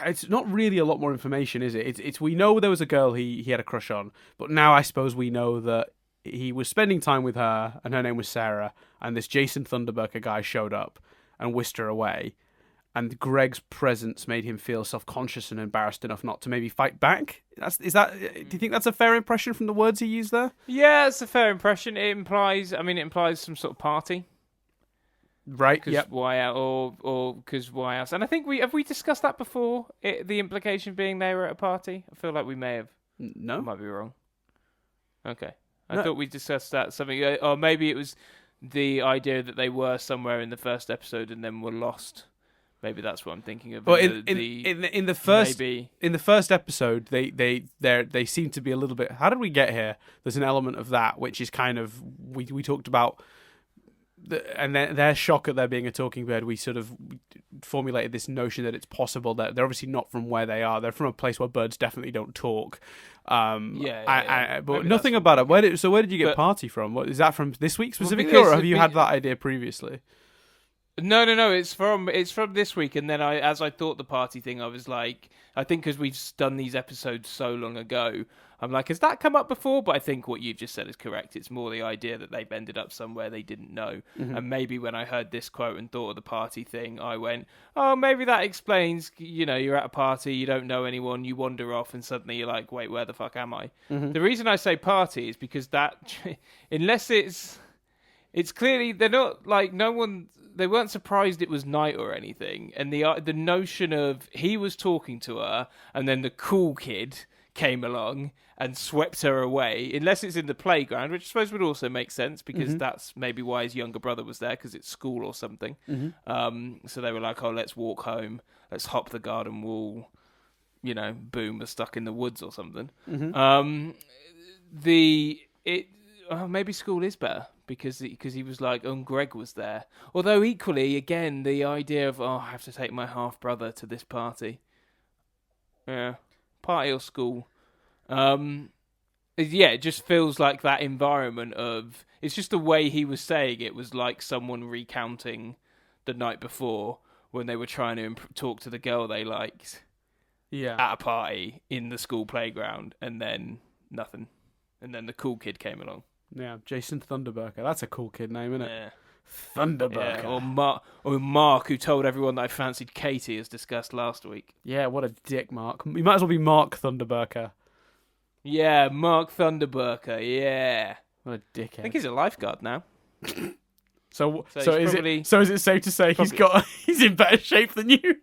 It's not really a lot more information, is it? It's we know there was a girl he had a crush on, but now I suppose we know that he was spending time with her, and her name was Sarah, and this Jason Thunderburker guy showed up and whisked her away, and Greg's presence made him feel self-conscious and embarrassed enough not to maybe fight back. Do you think that's a fair impression from the words he used there? Yeah, it's a fair impression. It implies some sort of party. Right. Yep. Why out or because why else? And I think we discussed that before. The implication being they were at a party. I feel like we may have. No, I might be wrong. Okay, I thought we discussed that something, or maybe it was the idea that they were somewhere in the first episode and then were lost. Maybe that's what I'm thinking of. Well, in the first episode, they seem to be a little bit. How did we get here? There's an element of that which is kind of we talked about. And their shock at there being a talking bird, we sort of formulated this notion that it's possible that they're obviously not from where they are. They're from a place where birds definitely don't talk. But nothing about it. Where did you get party from? What is that from this week specifically, or have you had that idea previously? No. It's from this week, and then as I thought the party thing, I was like, I think because we've done these episodes so long ago, I'm like, has that come up before? But I think what you've just said is correct. It's more the idea that they've ended up somewhere they didn't know. Mm-hmm. And maybe when I heard this quote and thought of the party thing, I went, oh, maybe that explains, you're at a party, you don't know anyone, you wander off, and suddenly you're like, wait, where the fuck am I? Mm-hmm. The reason I say party is because that, unless it's clearly, they're not, like, they weren't surprised it was night or anything. And the notion of he was talking to her and then the cool kid came along and swept her away, unless it's in the playground, which I suppose would also make sense because mm-hmm. that's maybe why his younger brother was there, because it's school or something. Mm-hmm. So they were like, oh, let's walk home, let's hop the garden wall, boom, we're stuck in the woods or something. Mm-hmm. Maybe school is better because he was like, Greg was there. Although equally, again, the idea of, I have to take my half brother to this party. Yeah, party or school. It just feels like that environment of. It's just the way he was saying it was like someone recounting the night before when they were trying to talk to the girl they liked. Yeah. At a party in the school playground, and then nothing, and then the cool kid came along. Yeah, Jason Thunderburker. That's a cool kid name, isn't it? Yeah. Thunderburker. Yeah, or Mark, who told everyone that I fancied Katie, as discussed last week. Yeah, what a dick, Mark. You might as well be Mark Thunderburker. Yeah, Mark Thunderburker, yeah. What a dickhead. I think he's a lifeguard now. So is it safe to say he's in better shape than you?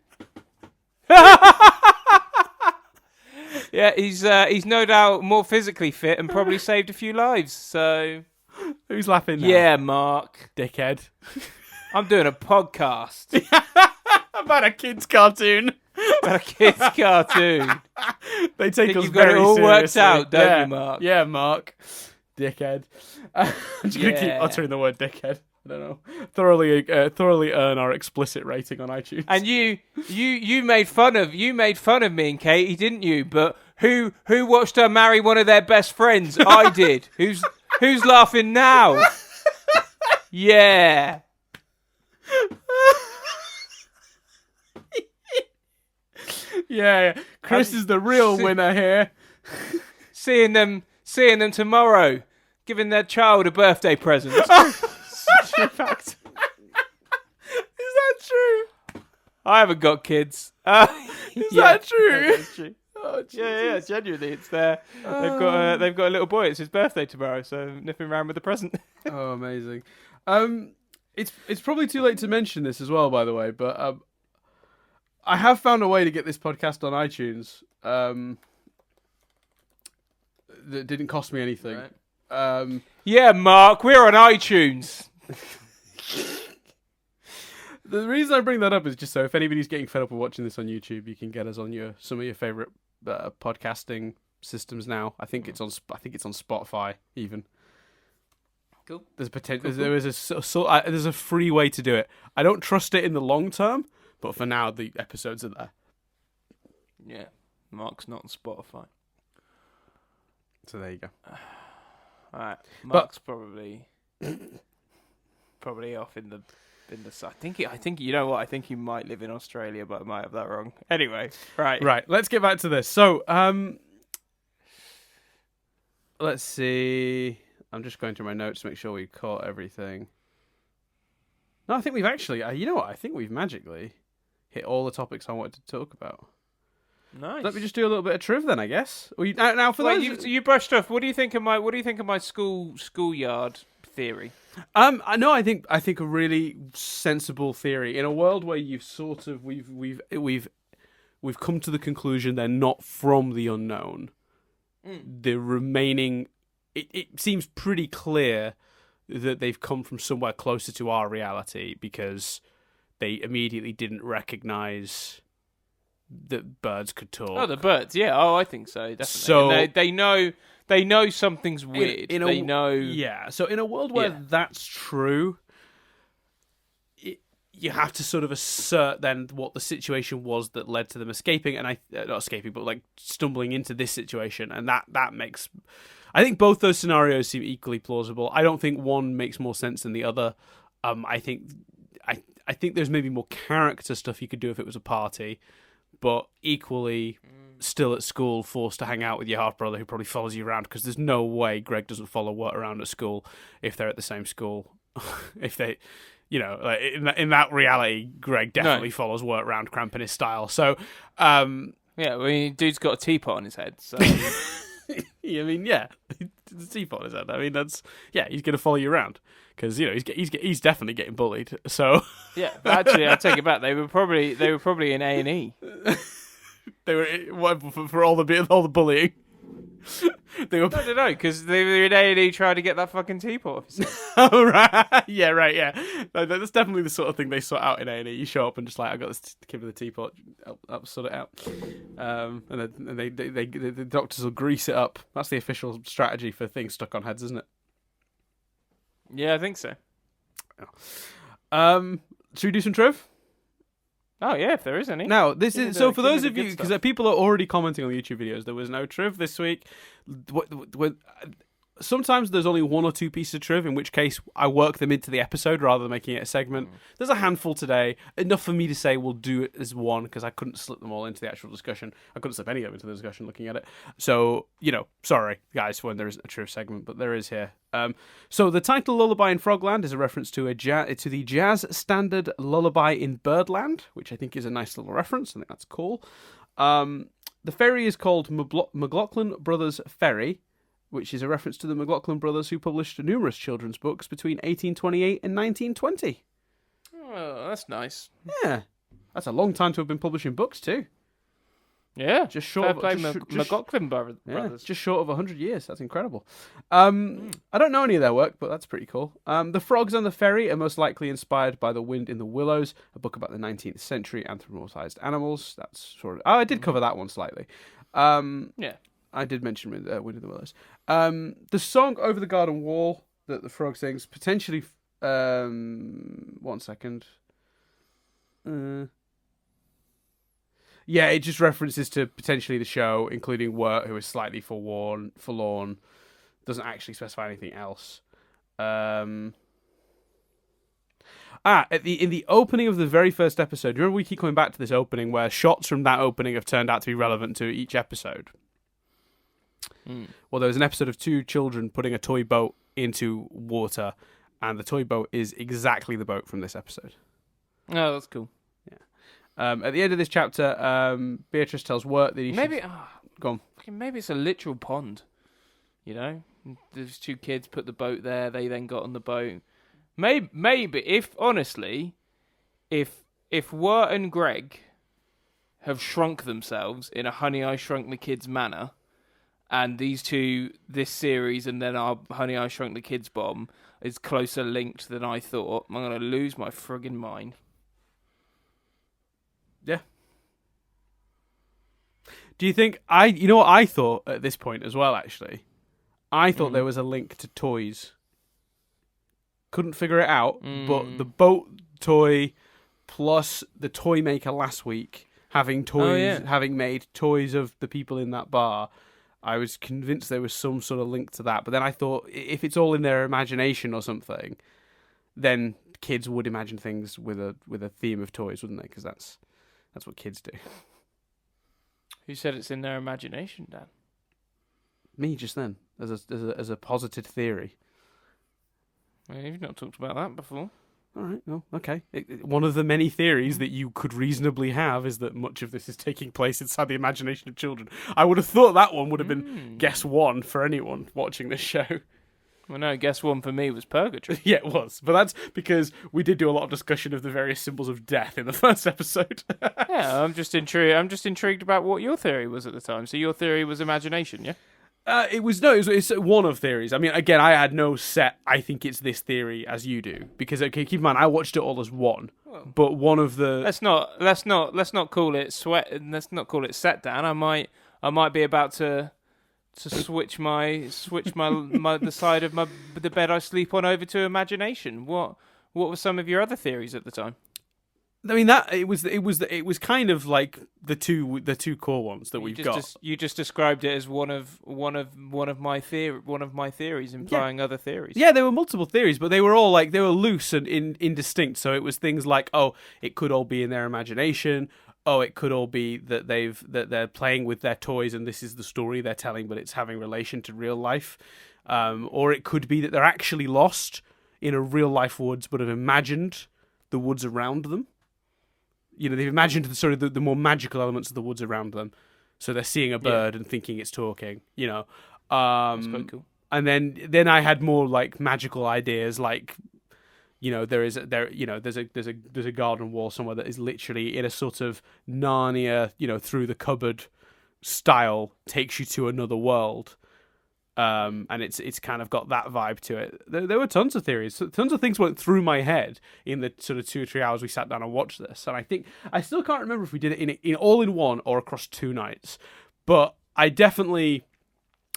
Yeah, he's no doubt more physically fit and probably saved a few lives, so... Who's laughing now? Yeah, Mark. Dickhead. I'm doing a podcast. About a kid's cartoon. They take us you've very got it all seriously. Worked out, don't you, Mark? Yeah, Mark. Dickhead. I'm just going to keep uttering the word dickhead. I don't know. Thoroughly earn our explicit rating on iTunes. And you made fun of me and Katie, didn't you? But who watched her marry one of their best friends? I did. Who's laughing now? Yeah. Yeah. Chris is the real winner here. Seeing them tomorrow, giving their child a birthday present. True fact. Is that true? I haven't got kids. Is that true? That's true. Oh, yeah, genuinely, it's there. They've got a little boy. It's his birthday tomorrow, so nipping around with the present. Oh, amazing. It's probably too late to mention this as well, by the way, but I have found a way to get this podcast on iTunes. That didn't cost me anything. Yeah, Mark, we're on iTunes. The reason I bring that up is just so if anybody's getting fed up of watching this on YouTube, you can get us on some of your favorite podcasting systems now. I think it's on Spotify even. Cool. There's potential. There's a free way to do it. I don't trust it in the long term, but for now the episodes are there. Yeah, Mark's not on Spotify. So there you go. All right, Mark's probably off in the. I think you know what? I think he might live in Australia, but I might have that wrong. Anyway, right. Let's get back to this. So, let's see. I'm just going through my notes to make sure we caught everything. No, I think we've actually. You know what? I think we've magically hit all the topics I wanted to talk about. Nice. Let me just do a little bit of triv then, I guess. Now for those you brushed off. What do you think of my schoolyard theory? No, I think a really sensible theory in a world where you've sort of we've come to the conclusion they're not from the unknown. The remaining, it seems pretty clear that they've come from somewhere closer to our reality because they immediately didn't recognize that birds could talk. Oh, the birds, yeah. Oh, I think so, definitely. So and they know something's weird. They know. Yeah. So in a world where that's true, you have to sort of assert then what the situation was that led to them escaping, and not escaping, but like stumbling into this situation, and that makes. I think both those scenarios seem equally plausible. I don't think one makes more sense than the other. I think there's maybe more character stuff you could do if it was a party. But equally, still at school, forced to hang out with your half-brother who probably follows you around, because there's no way Greg doesn't follow Wirt around at school if they're at the same school. If they, like in that reality, Greg definitely follows Wirt around, cramping his style. So, yeah, dude's got a teapot on his head, so... I mean, yeah, the teapot on his head. I mean, he's going to follow you around. Because he's definitely getting bullied. So yeah, actually, I take it back. They were probably in A&E. They were for all the bullying. They were. I don't know, because they were in A&E trying to get that fucking teapot off his head. Oh right, yeah. No, that's definitely the sort of thing they sort out in A&E. You show up and just like, I got this kid with a teapot, I'll sort it out. And then the doctors will grease it up. That's the official strategy for things stuck on heads, isn't it? Yeah, I think so. Should we do some triv? Oh yeah, if there is any. Now, this is so for those of you, because people are already commenting on the YouTube videos. There was no triv this week. Sometimes there's only one or two pieces of triv, in which case I work them into the episode rather than making it a segment. There's a handful today, enough for me to say we'll do it as one, because I couldn't slip them all into the actual discussion. I couldn't slip any of them into the discussion looking at it. So, sorry, guys, when there isn't a triv segment, but there is here. So the title Lullaby in Frogland is a reference to the jazz standard Lullaby in Birdland, which I think is a nice little reference. I think that's cool. The Ferry is called Mclaughlin Brothers Ferry, which is a reference to the Mclaughlin brothers who published numerous children's books between 1828 and 1920. Oh, that's nice. Yeah. That's a long time to have been publishing books, too. Yeah. Just short of Mclaughlin brothers. Yeah, just short of 100 years. That's incredible. I don't know any of their work, but that's pretty cool. The Frogs and the Ferry are most likely inspired by The Wind in the Willows, a book about the 19th century anthropomorphized animals. That's sort of... Oh, I did cover that one slightly. Yeah. I did mention Wind in the Willows. The song Over the Garden Wall that the frog sings, potentially... 1 second. Yeah, it just references to potentially the show, including Wirt, who is slightly forlorn. Doesn't actually specify anything else. In the opening of the very first episode, do you remember we keep coming back to this opening where shots from that opening have turned out to be relevant to each episode? Well, there was an episode of two children putting a toy boat into water, and the toy boat is exactly the boat from this episode. Oh, that's cool. Yeah. At the end of this chapter, Beatrice tells Wirt that he should... Go on. Maybe it's a literal pond. There's two kids put the boat there. They then got on the boat. Maybe if honestly, if Wirt and Greg have shrunk themselves in a Honey I Shrunk the Kids manner, and this series, and then our Honey, I Shrunk the Kids bomb is closer linked than I thought. I'm going to lose my friggin' mind. Yeah. Do you think you know what I thought at this point as well, actually? I thought there was a link to toys. Couldn't figure it out, but the boat toy plus the toy maker last week having made toys of the people in that bar, I was convinced there was some sort of link to that. But then I thought, if it's all in their imagination or something, then kids would imagine things with a theme of toys, wouldn't they? Because that's what kids do. Who said it's in their imagination, Dan? Me just then, as a posited theory. Well, you've not talked about that before. All right, well, okay. One of the many theories that you could reasonably have is that much of this is taking place inside the imagination of children. I would have thought that one would have been guess one for anyone watching this show. Well, no, guess one for me was purgatory. Yeah, it was. But that's because we did do a lot of discussion of the various symbols of death in the first episode. Yeah, I'm just intrigued about what your theory was at the time. So your theory was imagination, yeah? It's one of theories. I mean, again, I had no set, I think it's this theory as you do. Because, okay, keep in mind, I watched it all as one. But one of the... Let's not call it set, Dan. I might be about to switch the side of the bed I sleep on over to imagination. What were some of your other theories at the time? I mean, that it was kind of like the two core ones that we've got. You just described it as one of my theories, implying other theories. Yeah, there were multiple theories, but they were all they were loose and indistinct. So it was things like, oh, it could all be in their imagination. Oh, it could all be that they're playing with their toys and this is the story they're telling, but it's having relation to real life. Or it could be that they're actually lost in a real life woods, but have imagined the woods around them. You know, they've imagined the more magical elements of the woods around them. So they're seeing a bird and thinking it's talking, you know. That's quite cool. And then I had more magical ideas you know, there's a garden wall somewhere that is literally in a sort of Narnia, you know, through the cupboard style, takes you to another world. And it's kind of got that vibe to it. There were tons of theories. Tons of things went through my head in the sort of 2 or 3 hours we sat down and watched this. And I think, I still can't remember if we did it in all in one or across 2 nights. But I definitely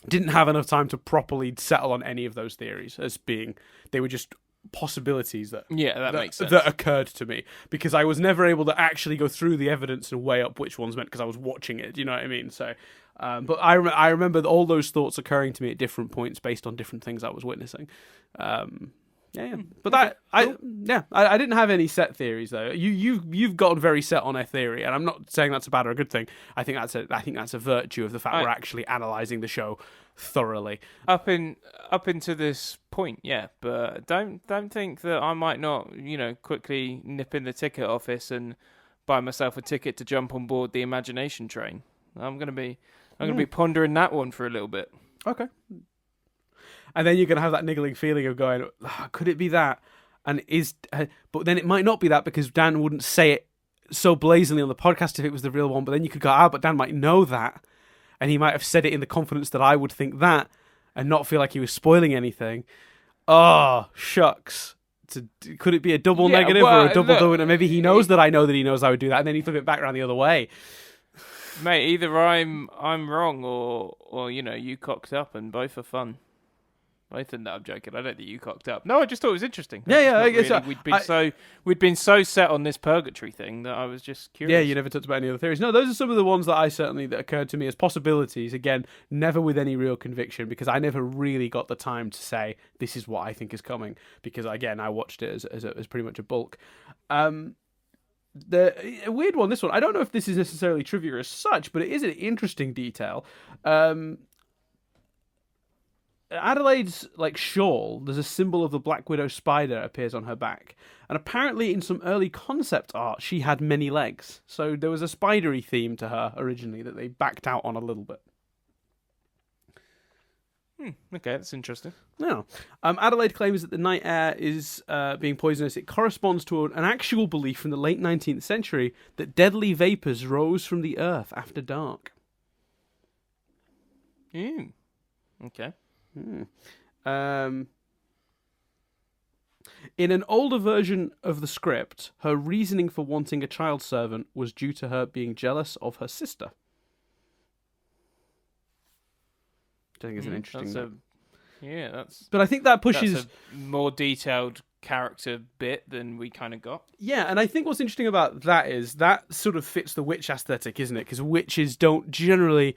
didn't have enough time to properly settle on any of those theories as being, they were just possibilities that makes sense. That occurred to me, because I was never able to actually go through the evidence and weigh up which ones meant, because I was watching it. Do you know what I mean? So, but I remember all those thoughts occurring to me at different points based on different things I was witnessing. But I didn't have any set theories though. You've gotten very set on a theory, and I'm not saying that's a bad or a good thing. I think that's a virtue of the fact we're actually analysing the show thoroughly. Up into this point, yeah. But don't think that I might not, quickly nip in the ticket office and buy myself a ticket to jump on board the imagination train. I'm gonna be pondering that one for a little bit. Okay. And then you're going to have that niggling feeling of going, could it be that? And but then it might not be that, because Dan wouldn't say it so blazingly on the podcast if it was the real one. But then you could go, but Dan might know that. And he might have said it in the confidence that I would think that and not feel like he was spoiling anything. Oh, shucks. Could it be a double negative or a double doing? And maybe he knows that I know that he knows I would do that. And then he flip it back around the other way. Mate, either I'm wrong or you cocked up, and both are fun. No, I'm joking. I don't think you cocked up. No, I just thought it was interesting. I guess we'd been so set on this purgatory thing that I was just curious. Yeah, you never talked about any other theories. No, those are some of the ones that occurred to me as possibilities. Again, never with any real conviction, because I never really got the time to say this is what I think is coming. Because again, I watched it as pretty much a bulk. A weird one. This one, I don't know if this is necessarily trivia as such, but it is an interesting detail. Adelaide's shawl, there's a symbol of the Black Widow spider appears on her back, and apparently in some early concept art she had many legs, so there was a spidery theme to her originally that they backed out on a little bit. Okay, that's interesting. Yeah. Adelaide claims that the night air is being poisonous. It corresponds to an actual belief from the late 19th century that deadly vapours rose from the earth after dark. Okay. In an older version of the script, her reasoning for wanting a child servant was due to her being jealous of her sister. Which I think is an interesting note. But I think that pushes that's a more detailed character bit than we kind of got. Yeah, and I think what's interesting about that is that sort of fits the witch aesthetic, isn't it? Because witches don't generally...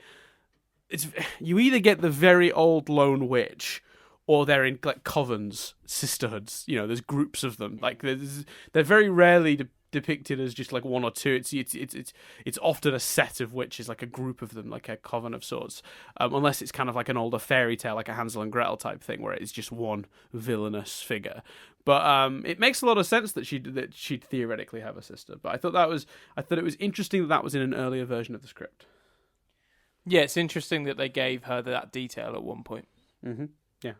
You either get the very old lone witch, or they're in like covens, sisterhoods. You know, there's groups of them. Like they're very rarely depicted as just like one or two. It's often a set of witches, like a group of them, like a coven of sorts. Unless it's kind of like an older fairy tale, like a Hansel and Gretel type thing, where it's just one villainous figure. But it makes a lot of sense that she'd theoretically have a sister. But I thought it was interesting that was in an earlier version of the script. Yeah, it's interesting that they gave her that detail at one point. Mm-hmm. Yeah.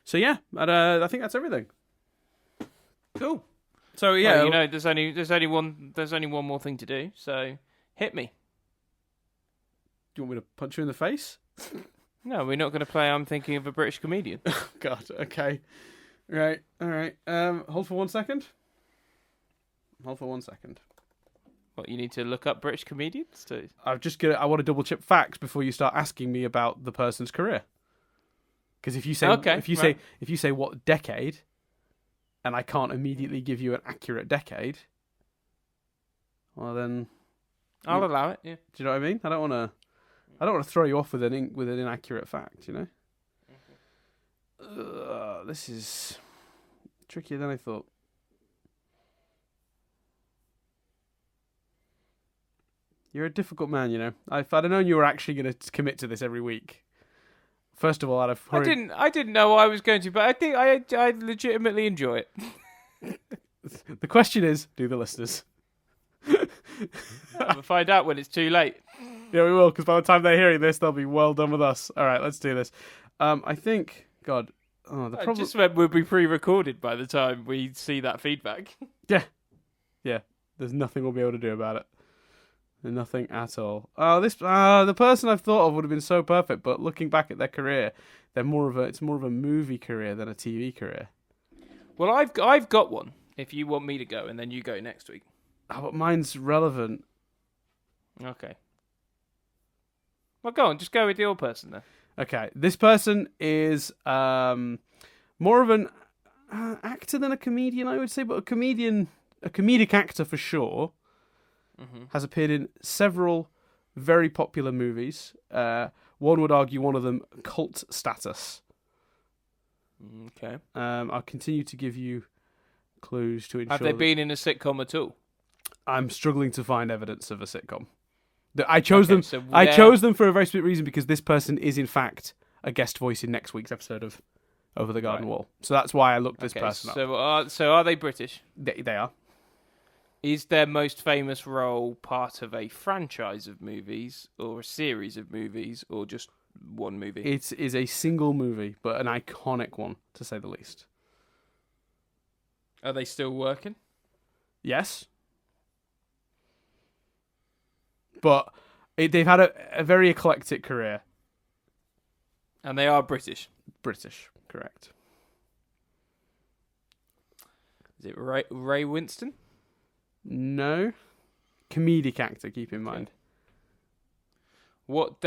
So yeah, I think that's everything. Cool. So yeah, well, there's only one more thing to do. So hit me. Do you want me to punch you in the face? No, we're not going to play I'm Thinking of a British Comedian. God, okay. Right, all right. Hold for 1 second. Hold for 1 second. What, you need to look up British comedians too? I want to double check facts before you start asking me about the person's career. Because if you say what decade, and I can't immediately give you an accurate decade, well then I'll allow it. Yeah. Do you know what I mean? I don't want to throw you off with an inaccurate fact. You know. This is trickier than I thought. You're a difficult man, you know. If I'd have known you were actually going to commit to this every week, first of all, I'd have. I didn't know I was going to, but I think I legitimately enjoy it. The question is, do the listeners? We'll find out when it's too late. Yeah, we will, because by the time they're hearing this, they'll be well done with us. All right, let's do this. I think, God, the problem just meant we'll be pre-recorded by the time we see that feedback. Yeah. There's nothing we'll be able to do about it. Nothing at all. The person I've thought of would have been so perfect, but looking back at their career, it's more of a movie career than a TV career. Well, I've got one. If you want me to go, and then you go next week. Oh, but mine's relevant. Okay. Well, go on. Just go with your person then. Okay, this person is more of an actor than a comedian, I would say, but a comedic actor for sure. Mm-hmm. Has appeared in several very popular movies. One would argue one of them cult status. Okay. I'll continue to give you clues to ensure. Have they been in a sitcom at all? I'm struggling to find evidence of a sitcom. I chose them. So I chose them for a very specific reason, because this person is in fact a guest voice in next week's episode of Over the Garden Wall. So that's why I looked this person up. So are they British? They are. Is their most famous role part of a franchise of movies, or a series of movies, or just one movie? It is a single movie, but an iconic one, to say the least. Are they still working? Yes. But they've had a very eclectic career. And they are British? British, correct. Is it Ray Winston? No. Comedic actor, keep in mind. What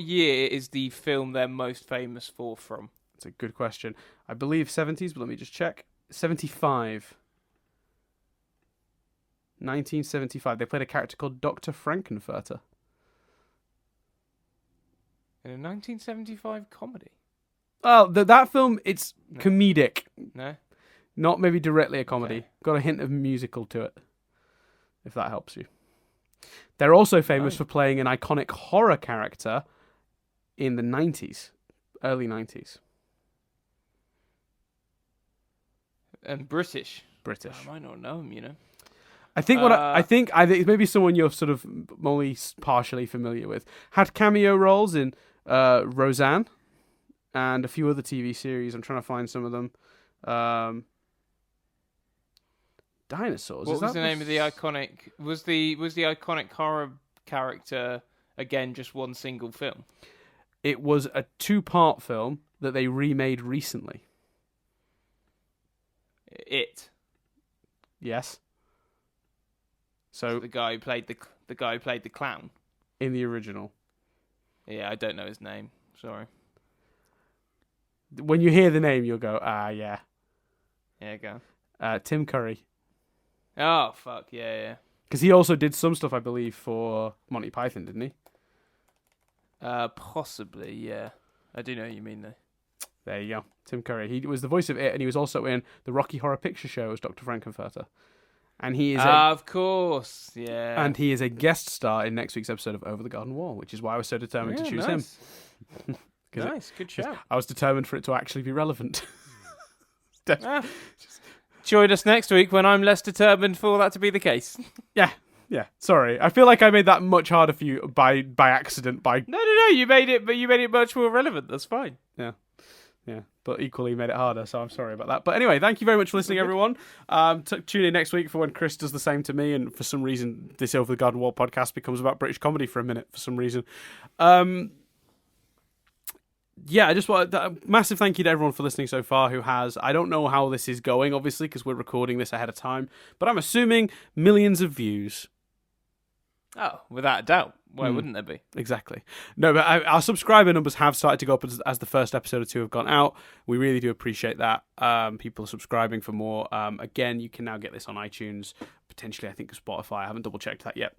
year is the film they're most famous for from? That's a good question. I believe 70s, but let me just check. 75. 1975. They played a character called Dr. Frankenfurter. In a 1975 comedy? Oh, that film, it's comedic. No? Not maybe directly a comedy. Okay. Got a hint of musical to it, if that helps you. They're also famous for playing an iconic horror character in the 90s, early 90s. And British. British. I might not know him, you know. I think I think maybe someone you're sort of only partially familiar with. Had cameo roles in Roseanne and a few other TV series. I'm trying to find some of them. Dinosaurs. What was the name of the iconic? Was the iconic horror character again just one single film? It was a 2-part film that they remade recently. It. Yes. So the guy who played the clown in the original. Yeah, I don't know his name. Sorry. When you hear the name, you'll go, yeah. Yeah, go. Tim Curry. Oh, fuck, yeah. Because he also did some stuff, I believe, for Monty Python, didn't he? Possibly, yeah. I do know what you mean, though. There you go. Tim Curry. He was the voice of It, and he was also in the Rocky Horror Picture Show as Dr. Frankenfurter. And he is of course, yeah. And he is a guest star in next week's episode of Over the Garden Wall, which is why I was so determined to choose him. Nice, good show. I was determined for it to actually be relevant. Join us next week when I'm less determined for that to be the case. Yeah. Sorry, I feel like I made that much harder for you by accident. No, you made it much more relevant. That's fine. Yeah, but equally made it harder, so I'm sorry about that. But anyway, thank you very much for listening, everyone. Tune in next week for when Chris does the same to me, and for some reason, this Over the Garden Wall podcast becomes about British comedy for a minute, for some reason. Yeah, I just want a massive thank you to everyone for listening so far who has. I don't know how this is going, obviously, because we're recording this ahead of time, but I'm assuming millions of views. Oh, without a doubt. Why wouldn't there be? Exactly. No, but our subscriber numbers have started to go up as the first episode or two have gone out. We really do appreciate that. People are subscribing for more. Again, you can now get this on iTunes, potentially, I think, Spotify. I haven't double-checked that yet.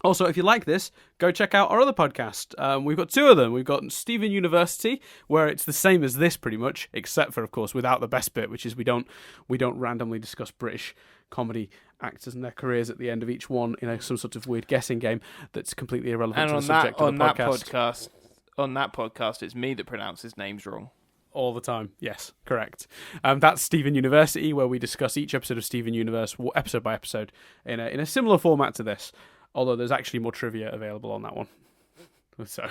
Also, if you like this, go check out our other podcast. We've got 2 of them. We've got Stephen University, where it's the same as this pretty much, except for, of course, without the best bit, which is we don't randomly discuss British comedy actors and their careers at the end of each one in some sort of weird guessing game that's completely irrelevant to the subject of the podcast. On that podcast, it's me that pronounces names wrong. All the time. Yes, correct. That's Stephen University, where we discuss each episode of Steven Universe, episode by episode, in a similar format to this. Although there's actually more trivia available on that one. So,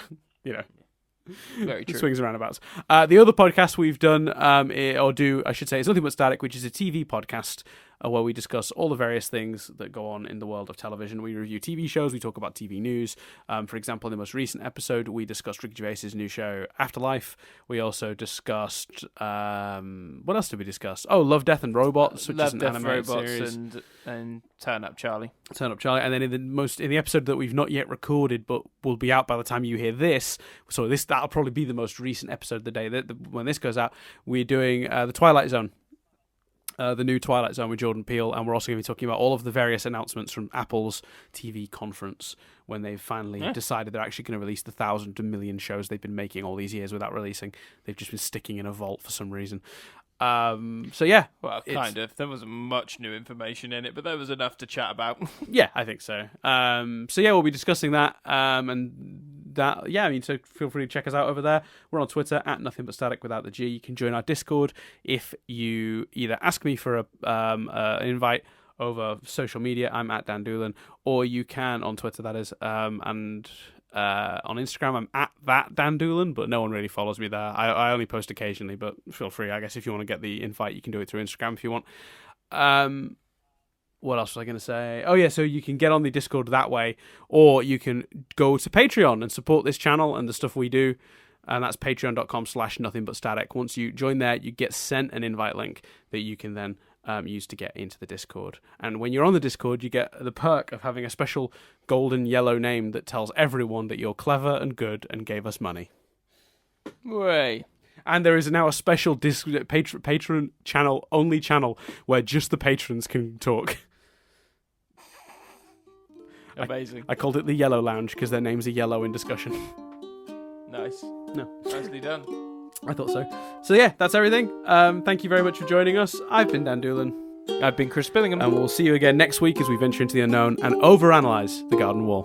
Very true. Swings and roundabouts. The other podcast we've done, I should say, is Nothing But Static, which is a TV podcast where we discuss all the various things that go on in the world of television. We review TV shows, we talk about TV news. For example, in the most recent episode, we discussed Ricky Gervais's new show, Afterlife. We also discussed... what else did we discuss? Oh, Love, Death and Robots, which is an animated series. And Turn Up Charlie. Turn Up Charlie. And then in the episode that we've not yet recorded, but will be out by the time you hear this, so that'll probably be the most recent episode of the day. When this goes out, we're doing the Twilight Zone. The new Twilight Zone with Jordan Peele, and we're also going to be talking about all of the various announcements from Apple's TV conference when they've finally decided they're actually going to release the 1,000 to million shows they've been making all these years without releasing. They've just been sticking in a vault for some reason. So yeah. Well, kind of. There wasn't much new information in it, but there was enough to chat about. Yeah, I think so. So yeah, we'll be discussing that. So feel free to check us out over there. We're on Twitter at Nothing But Static without the G. You can join our Discord if you either ask me for an invite over social media. I'm at Dan Doolan, or you can on Twitter, that is, and on Instagram I'm at that Dan Doolan, but no one really follows me there. I only post occasionally, but feel free, I guess, if you want to get the invite, you can do it through Instagram if you want. What else was I going to say? Oh yeah, so you can get on the Discord that way, or you can go to Patreon and support this channel and the stuff we do, and that's patreon.com/nothingbutstatic. Once you join there, you get sent an invite link that you can then use to get into the Discord. And when you're on the Discord, you get the perk of having a special golden yellow name that tells everyone that you're clever and good and gave us money. Way. And there is now a special patron channel, only channel, where just the patrons can talk. Amazing. I called it the Yellow Lounge because their names are yellow in discussion. Nice. No. Nicely done. I thought so. So yeah, that's everything. Thank you very much for joining us. I've been Dan Doolan. I've been Chris Billingham. And we'll see you again next week as we venture into the unknown and overanalyze the Garden Wall.